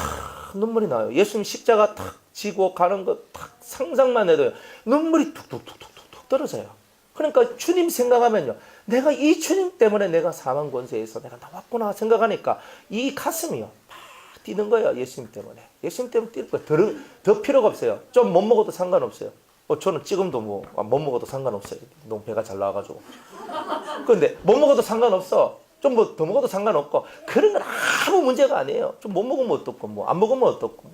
눈물이 나요. 예수님 십자가 탁 지고 가는 거 탁 상상만 해도요. 눈물이 툭툭툭툭툭 떨어져요. 그러니까 주님 생각하면요. 내가 이 주님 때문에 내가 사망 권세에서 내가 나왔구나 생각하니까 이 가슴이요. 막 뛰는 거예요. 예수님 때문에. 예수님 때문에 뛸 거예요. 더 필요가 없어요. 좀 못 먹어도 상관없어요. 저는 지금도 못 먹어도 상관없어요. 너무 배가 잘 나와가지고. 그런데 못 먹어도 상관없어. 좀 더 먹어도 상관없고 그런 건 아무 문제가 아니에요. 좀 못 먹으면 어떻고 안 먹으면 어떻고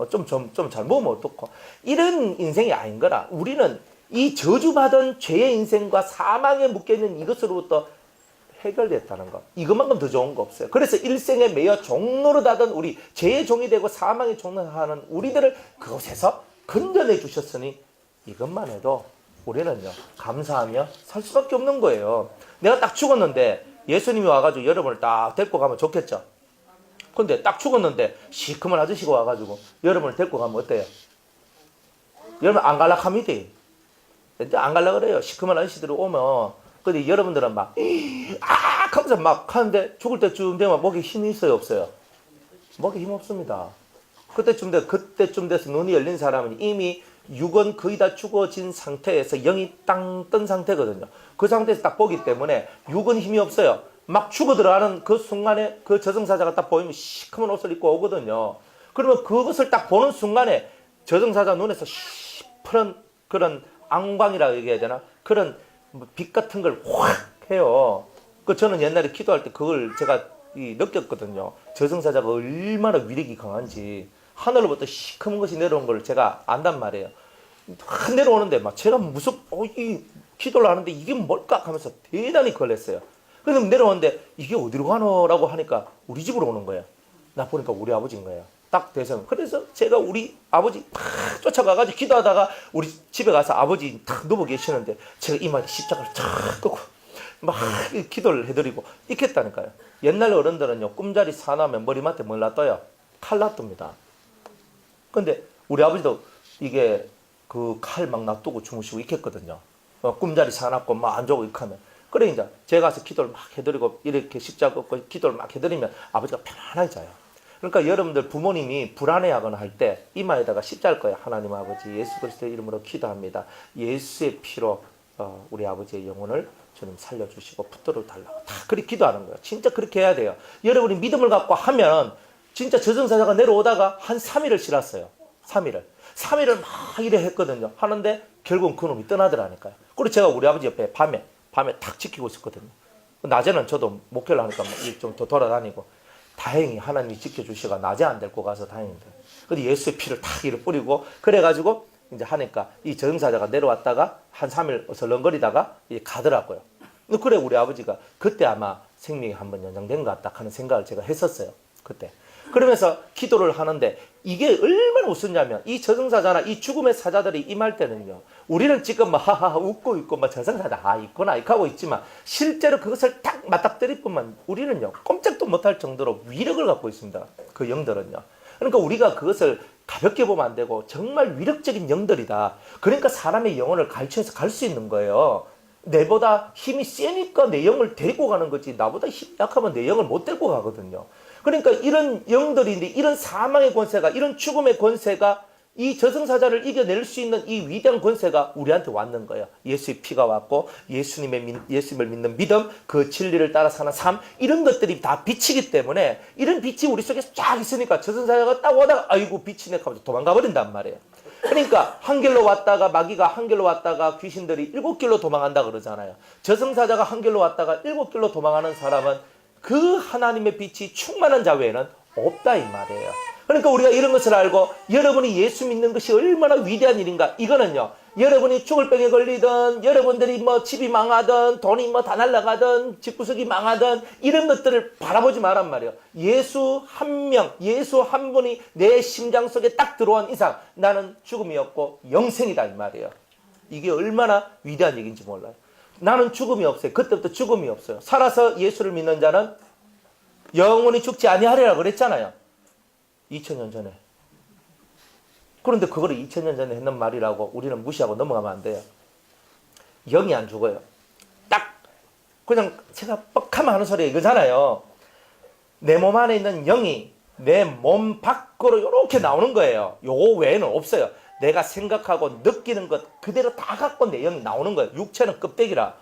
좀 잘 먹으면 어떻고 이런 인생이 아닌 거라. 우리는 이 저주받은 죄의 인생과 사망에 묶여있는 이것으로부터 해결됐다는 것. 이것만큼 더 좋은 거 없어요. 그래서 일생에 매여 종로로 닫은 우리 죄의 종이 되고 사망의 종로하는 우리들을 그곳에서 건져내 주셨으니 이것만 해도 우리는요 감사하며 살 수밖에 없는 거예요. 내가 딱 죽었는데 예수님이 와가지고 여러분을 딱 데리고 가면 좋겠죠. 근데 딱 죽었는데 시커먼 아저씨가 와가지고 여러분을 데리고 가면 어때요? 여러분 안 갈라 합니다. 안 갈라 그래요. 시커먼 아저씨들이 오면. 근데 여러분들은 막 하면서 막 하는데 죽을 때쯤 되면 목에 힘이 있어요 없어요? 목에 힘 없습니다. 그때쯤 돼서 눈이 열린 사람은 이미 육은 거의 다 죽어진 상태에서 영이 땅 뜬 상태거든요. 그 상태에서 딱 보기 때문에 육은 힘이 없어요. 막 죽어 들어가는 그 순간에 그 저승사자가 딱 보이면 시커먼 옷을 입고 오거든요. 그러면 그것을 딱 보는 순간에 저승사자 눈에서 시퍼런 그런 앙광이라고 얘기해야 되나? 그런 빛 같은 걸 확 해요. 저는 옛날에 기도할 때 그걸 제가 느꼈거든요. 저승사자가 얼마나 위력이 강한지. 하늘로부터 시커먼 것이 내려온 걸 제가 안단 말이에요. 확 내려오는데 막 제가 이 기도를 하는데 이게 뭘까 하면서 대단히 걸렸어요. 그래서 내려오는데 이게 어디로 가노라고 하니까 우리 집으로 오는 거예요. 나 보니까 우리 아버지인 거예요. 딱 대성. 그래서 제가 우리 아버지 탁 쫓아가가지고 기도하다가 우리 집에 가서 아버지 탁 누워 계시는데 제가 이마에 십자가를 탁 끄고 막 기도를 해드리고 이렇게 했다니까요. 옛날 어른들은요, 꿈자리 사나면 머리맡에 뭘 놔둬요? 칼 놔둡니다. 근데 우리 아버지도 이게 그 칼 막 놔두고 주무시고 이렇게 했거든요. 꿈자리 사놨고 막 안 좋고 이렇게 하면. 그래, 이제 제가 가서 기도를 막 해드리고 이렇게 십자가 걷고 기도를 막 해드리면 아버지가 편안하게 자요. 그러니까 여러분들 부모님이 불안해하거나 할 때 이마에다가 십자가일 거예요. 하나님 아버지 예수 그리스도의 이름으로 기도합니다. 예수의 피로 우리 아버지의 영혼을 주님 살려주시고 붙들어 달라고 다 그렇게 기도하는 거예요. 진짜 그렇게 해야 돼요. 여러분이 믿음을 갖고 하면 진짜 저승사자가 내려오다가 한 3일을 지났어요. 3일을 막 이래 했거든요. 하는데 결국은 그놈이 떠나더라니까요. 그리고 제가 우리 아버지 옆에 밤에 탁 지키고 있었거든요. 낮에는 저도 목회를 하니까 좀 더 돌아다니고 다행히 하나님이 지켜주시가 낮에 안 데리고 가서 다행입니다. 근데 예수의 피를 탁 이렇게 뿌리고 그래가지고 이제 하니까 이 저승사자가 내려왔다가 한 3일 설렁거리다가 가더라고요. 그래 우리 아버지가 그때 아마 생명이 한번 연장된 것 같다 하는 생각을 제가 했었어요. 그때. 그러면서 기도를 하는데 이게 얼마나 웃었냐면 이 저승사자나 이 죽음의 사자들이 임할 때는요. 우리는 지금 막 하하하 웃고 있고 막 저승사자 있구나 이렇게 하고 있지만 실제로 그것을 딱 맞닥뜨릴 뿐만 우리는요. 꼼짝도 못할 정도로 위력을 갖고 있습니다. 그 영들은요. 그러니까 우리가 그것을 가볍게 보면 안 되고 정말 위력적인 영들이다. 그러니까 사람의 영혼을 가르쳐서 갈 수 있는 거예요. 내보다 힘이 세니까 내 영을 데리고 가는 거지 나보다 힘이 약하면 내 영을 못 데리고 가거든요. 그러니까 이런 영들인데 이런 사망의 권세가 이런 죽음의 권세가 이 저승사자를 이겨낼 수 있는 이 위대한 권세가 우리한테 왔는 거예요. 예수의 피가 왔고 예수님을 믿는 믿음, 그 진리를 따라 사는 삶 이런 것들이 다 빛이기 때문에 이런 빛이 우리 속에 쫙 있으니까 저승사자가 딱 오다가 아이고 빛이네 하면서 도망가 버린단 말이에요. 그러니까 한 길로 왔다가 마귀가 한 길로 왔다가 귀신들이 7길로 도망간다 그러잖아요. 저승사자가 한 길로 왔다가 7길로 도망가는 사람은 그 하나님의 빛이 충만한 자 외에는 없다 이 말이에요. 그러니까 우리가 이런 것을 알고 여러분이 예수 믿는 것이 얼마나 위대한 일인가. 이거는요. 여러분이 죽을 병에 걸리든 여러분들이 뭐 집이 망하든 돈이 뭐 다 날아가든 집구석이 망하든 이런 것들을 바라보지 말란 말이에요. 예수 한 명, 예수 한 분이 내 심장 속에 딱 들어온 이상 나는 죽음이 없고 영생이다 이 말이에요. 이게 얼마나 위대한 얘기인지 몰라요. 나는 죽음이 없어요. 그때부터 죽음이 없어요. 살아서 예수를 믿는 자는 영원히 죽지 아니하리라 그랬잖아요. 2000년 전에. 그런데 그거를 2000년 전에 했는 말이라고 우리는 무시하고 넘어가면 안 돼요. 영이 안 죽어요. 딱 그냥 제가 뻑하면 하는 소리 이거잖아요. 내 몸 안에 있는 영이 내 몸 밖으로 이렇게 나오는 거예요. 요거 외에는 없어요. 내가 생각하고 느끼는 것 그대로 다 갖고 내 영이 나오는 거예요. 육체는 껍데기라.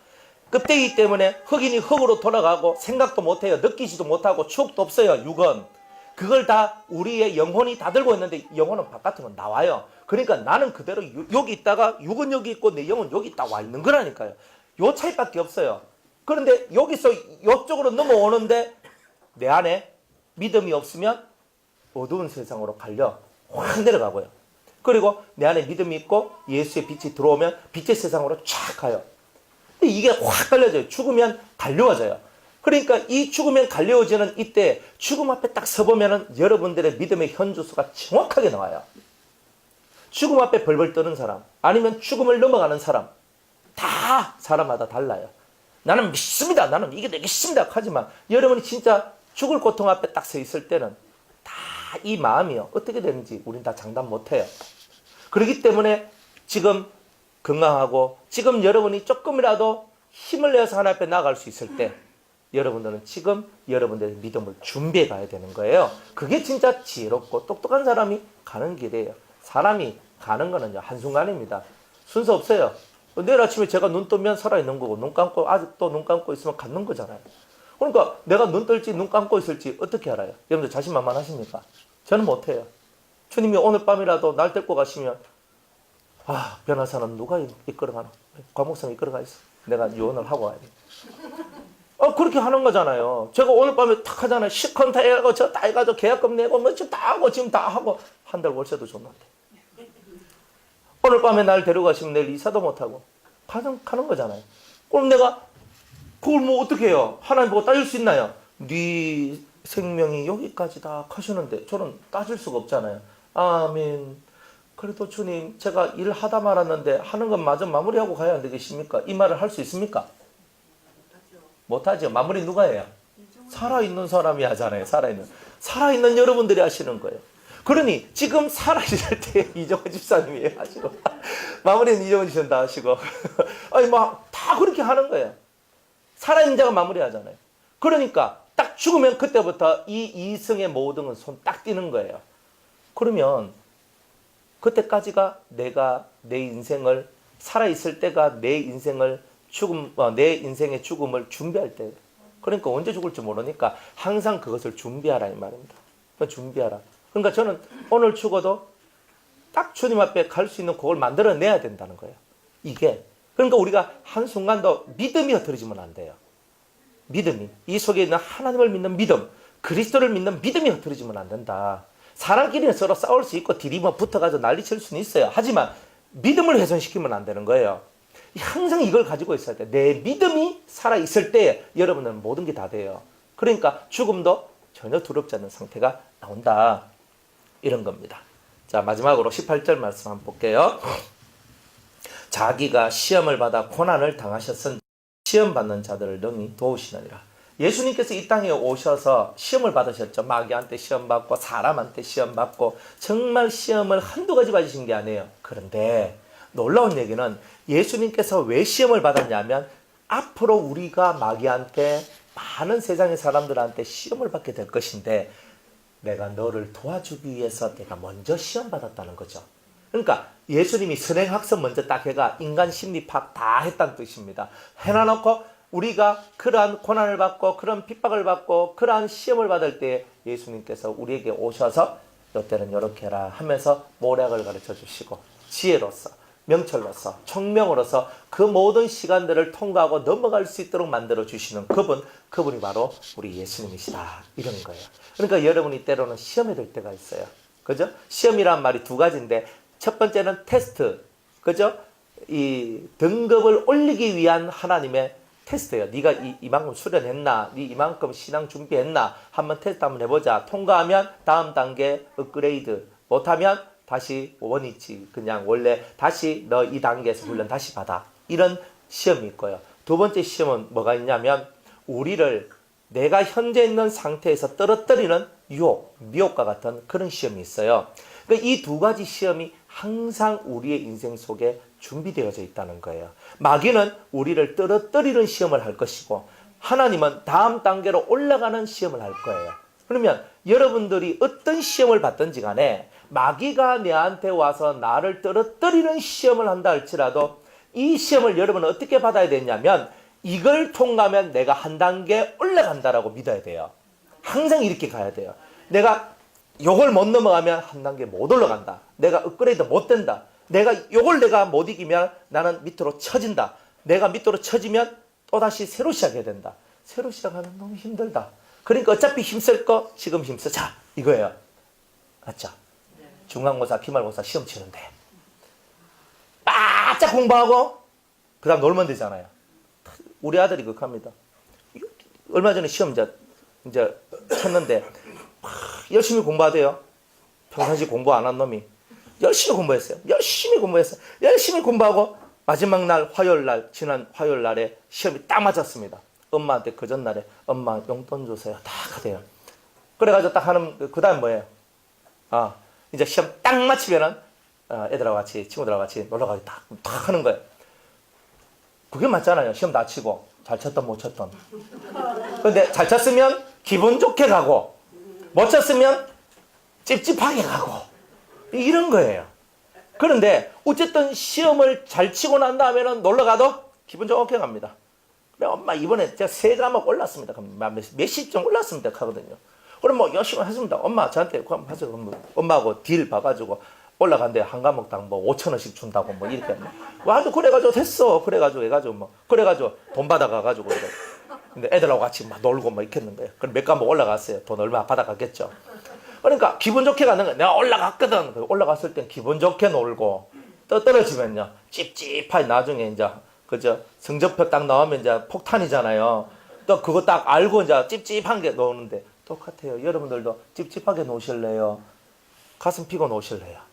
껍데기 때문에 흑인이 흑으로 돌아가고 생각도 못해요. 느끼지도 못하고 추억도 없어요. 육은. 그걸 다 우리의 영혼이 다 들고 있는데 영혼은 바깥으로 나와요. 그러니까 나는 그대로 여기 있다가 육은 여기 있고 내 영은 여기 딱 와 있는 거라니까요. 요 차이밖에 없어요. 그런데 여기서 이쪽으로 넘어오는데 내 안에 믿음이 없으면 어두운 세상으로 갈려 확 내려가고요. 그리고 내 안에 믿음이 있고 예수의 빛이 들어오면 빛의 세상으로 쫙 가요. 근데 이게 확 갈려져요. 죽으면 갈려워져요. 그러니까 이 죽으면 갈려워지는 이때 죽음 앞에 딱 서보면은 여러분들의 믿음의 현주소가 정확하게 나와요. 죽음 앞에 벌벌 떠는 사람 아니면 죽음을 넘어가는 사람 다 사람마다 달라요. 나는 믿습니다. 나는 이게 되겠습니다. 하지만 여러분이 진짜 죽을 고통 앞에 딱 서 있을 때는 다 이 마음이요. 어떻게 되는지 우린 다 장담 못해요. 그렇기 때문에 지금 건강하고 지금 여러분이 조금이라도 힘을 내서 하나님 앞에 나아갈 수 있을 때 여러분들은 지금 여러분들의 믿음을 준비해 가야 되는 거예요. 그게 진짜 지혜롭고 똑똑한 사람이 가는 길이에요. 사람이 가는 거는요 한순간입니다. 순서 없어요. 내일 아침에 제가 눈 뜨면 살아있는 거고 눈 감고 아직도 눈 감고 있으면 갖는 거잖아요. 그러니까 내가 눈 뜰지 눈 감고 있을지 어떻게 알아요? 여러분들 자신만만하십니까? 저는 못해요. 주님이 오늘 밤이라도 날 데리고 가시면 변호사는 누가 이끌어가나? 과목성 이끌어가 있어. 내가 유언을 하고 와야 돼. 그렇게 하는 거잖아요. 제가 오늘 밤에 탁 하잖아요. 시컨 다 해가지고 저 다 해가지고 계약금 내고 뭐 다 하고 지금 다 하고 한 달 월세도 줬는데 오늘 밤에 날 데려가시면 내일 이사도 못하고 가는 거잖아요. 그럼 내가 그걸 뭐 어떻게 해요? 하나님 보고 따질 수 있나요? 네 생명이 여기까지다 하시는데 저는 따질 수가 없잖아요. 아멘. 그래도 주님 제가 일하다 말았는데 하는 건 마저 마무리하고 가야 안 되겠습니까? 이 말을 할 수 있습니까? 못하죠. 마무리 누가 해요? 살아있는 사람이 하잖아요. 살아있는 여러분들이 하시는 거예요. 그러니 지금 살아있을 때 이정원 집사님이 하시고 마무리는 이정원 집사님 다 하시고 아니 다 그렇게 하는 거예요. 살아있는 자가 마무리하잖아요. 그러니까 딱 죽으면 그때부터 이 이승의 모든 건 손 딱 띄는 거예요. 그러면 그때까지가 내가 내 인생을 살아있을 때가 내 인생의 죽음을 준비할 때. 그러니까 언제 죽을지 모르니까 항상 그것을 준비하라 이 말입니다. 준비하라. 그러니까 저는 오늘 죽어도 딱 주님 앞에 갈 수 있는 그걸 만들어내야 된다는 거예요. 이게. 그러니까 우리가 한순간도 믿음이 흩어지면 안 돼요. 믿음이. 이 속에 있는 하나님을 믿는 믿음, 그리스도를 믿는 믿음이 흩어지면 안 된다. 사람끼리는 서로 싸울 수 있고 디리머 붙어가지고 난리칠 수는 있어요. 하지만 믿음을 훼손시키면 안 되는 거예요. 항상 이걸 가지고 있어야 돼. 내 믿음이 살아있을 때 여러분은 모든 게 다 돼요. 그러니까 죽음도 전혀 두렵지 않는 상태가 나온다. 이런 겁니다. 자, 마지막으로 18절 말씀 한번 볼게요. 자기가 시험을 받아 고난을 당하셨은 시험 받는 자들을 능히 도우시느니라. 예수님께서 이 땅에 오셔서 시험을 받으셨죠. 마귀한테 시험 받고 사람한테 시험 받고 정말 시험을 한두 가지 받으신 게 아니에요. 그런데 놀라운 얘기는 예수님께서 왜 시험을 받았냐면 앞으로 우리가 마귀한테 많은 세상의 사람들한테 시험을 받게 될 것인데 내가 너를 도와주기 위해서 내가 먼저 시험 받았다는 거죠. 그러니까 예수님이 선행학습 먼저 딱 해가 인간 심리학 다 했다는 뜻입니다. 해놔놓고 우리가 그러한 고난을 받고 그런 핍박을 받고 그러한 시험을 받을 때 예수님께서 우리에게 오셔서 이때는 이렇게 해라 하면서 모략을 가르쳐 주시고 지혜로서 명철로서 총명으로서 그 모든 시간들을 통과하고 넘어갈 수 있도록 만들어 주시는 그분이 바로 우리 예수님이시다. 이런 거예요. 그러니까 여러분이 때로는 시험에 들 때가 있어요. 그죠? 시험이란 말이 두 가지인데 첫 번째는 테스트. 그죠? 이 등급을 올리기 위한 하나님의 테스트예요. 네가 이만큼 수련했나? 네 이만큼 신앙 준비했나? 한번 테스트 한번 해보자. 통과하면 다음 단계 업그레이드. 못하면 다시 원위치. 그냥 원래 다시 너 이 단계에서 훈련 다시 받아. 이런 시험이 있고요. 두 번째 시험은 뭐가 있냐면 우리를 내가 현재 있는 상태에서 떨어뜨리는 유혹, 미혹과 같은 그런 시험이 있어요. 그러니까 이 두 가지 시험이 항상 우리의 인생 속에 준비되어져 있다는 거예요. 마귀는 우리를 떨어뜨리는 시험을 할 것이고 하나님은 다음 단계로 올라가는 시험을 할 거예요. 그러면 여러분들이 어떤 시험을 받든지 간에 마귀가 내한테 와서 나를 떨어뜨리는 시험을 한다 할지라도 이 시험을 여러분은 어떻게 받아야 되냐면 이걸 통과하면 내가 한 단계 올라간다라고 믿어야 돼요. 항상 이렇게 가야 돼요. 내가 요걸 못 넘어가면 한 단계 못 올라간다. 내가 업그레이드 못 된다. 요걸 내가 못 이기면 나는 밑으로 처진다. 내가 밑으로 처지면 또다시 새로 시작해야 된다. 새로 시작하면 너무 힘들다. 그러니까 어차피 힘쓸 거 지금 힘쓰자. 이거예요. 맞죠? 중간고사, 기말고사 시험 치는데 바짝 공부하고 그 다음 놀면 되잖아요. 우리 아들이 극합니다. 얼마 전에 시험 이제 쳤는데 열심히 공부하대요. 평상시 공부 안 한 놈이 열심히 공부했어요. 열심히 공부하고 마지막 날 지난 화요일 날에 시험이 딱 맞았습니다. 엄마한테 그 전날에 엄마 용돈 주세요. 딱 하대요. 그래가지고 딱 하는 그 다음 뭐예요? 이제 시험 딱 마치면은 애들하고 같이 친구들하고 같이 놀러 가겠다. 딱 하는 거예요. 그게 맞잖아요. 시험 다 치고 잘 쳤던 못 쳤던. 근데 잘 쳤으면 기분 좋게 가고 못 쳤으면 찝찝하게 가고 이런 거예요. 그런데 어쨌든 시험을 잘 치고 난 다음에는 놀러 가도 기분 좋게 갑니다. 그래 엄마 이번에 제가 3과목 올랐습니다. 그럼 몇십 점 올랐습니다 하거든요. 그럼 뭐 열심히 했습니다. 엄마 저한테 그럼 하죠. 엄마하고 딜 봐가지고 올라간데 한 과목당 뭐 5,000원씩 준다고 뭐 이렇게 와도 그래가지고 됐어. 그래가지고 해가지고 뭐 그래가지고 돈 받아가가지고 그래. 근데 애들하고 같이 막 놀고 뭐 이렇게 했는 거예요. 그럼 몇 과목 올라갔어요. 돈 얼마 받아갔겠죠. 그러니까 기분 좋게 가는 거야. 내가 올라갔거든. 올라갔을 땐 기분 좋게 놀고 또 떨어지면요 찝찝하게 나중에 이제 그죠 성적표 딱 나오면 이제 폭탄이잖아요. 또 그거 딱 알고 이제 찝찝한 게 노는데 똑같아요. 여러분들도 찝찝하게 노실래요? 가슴 피고 노실래요?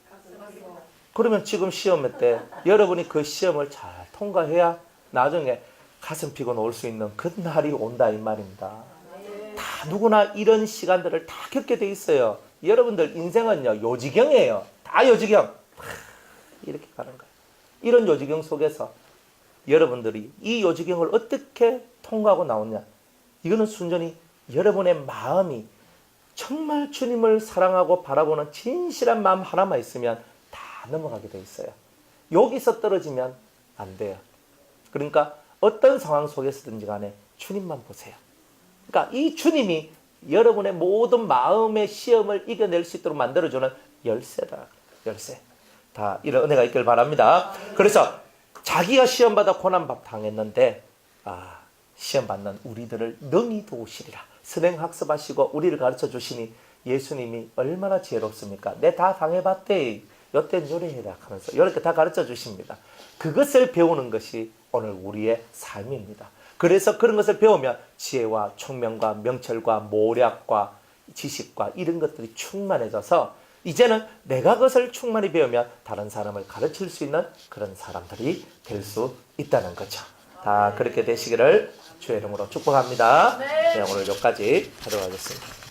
그러면 지금 시험 때 여러분이 그 시험을 잘 통과해야 나중에 가슴 피고 놀 수 있는 그 날이 온다 이 말입니다. 다 누구나 이런 시간들을 다 겪게 돼 있어요. 여러분들 인생은요 요지경이에요. 다 요지경. 이렇게 가는 거예요. 이런 요지경 속에서 여러분들이 이 요지경을 어떻게 통과하고 나오냐. 이거는 순전히 여러분의 마음이 정말 주님을 사랑하고 바라보는 진실한 마음 하나만 있으면 다 넘어가게 돼 있어요. 여기서 떨어지면 안 돼요. 그러니까 어떤 상황 속에서든지 간에 주님만 보세요. 그러니까 이 주님이 여러분의 모든 마음의 시험을 이겨낼 수 있도록 만들어주는 열쇠다. 열쇠. 다 이런 은혜가 있길 바랍니다. 그래서 자기가 시험받아 고난밥 당했는데 시험 받는 우리들을 능히 도우시리라. 선행학습하시고 우리를 가르쳐 주시니 예수님이 얼마나 지혜롭습니까? 내 다 당해봤대. 여땐 요래해라 하면서 이렇게 다 가르쳐 주십니다. 그것을 배우는 것이 오늘 우리의 삶입니다. 그래서 그런 것을 배우면 지혜와 총명과 명철과 모략과 지식과 이런 것들이 충만해져서 이제는 내가 그것을 충만히 배우면 다른 사람을 가르칠 수 있는 그런 사람들이 될 수 있다는 거죠. 다 그렇게 되시기를 주의 이름으로 축복합니다. 네, 오늘 여기까지 하도록 하겠습니다.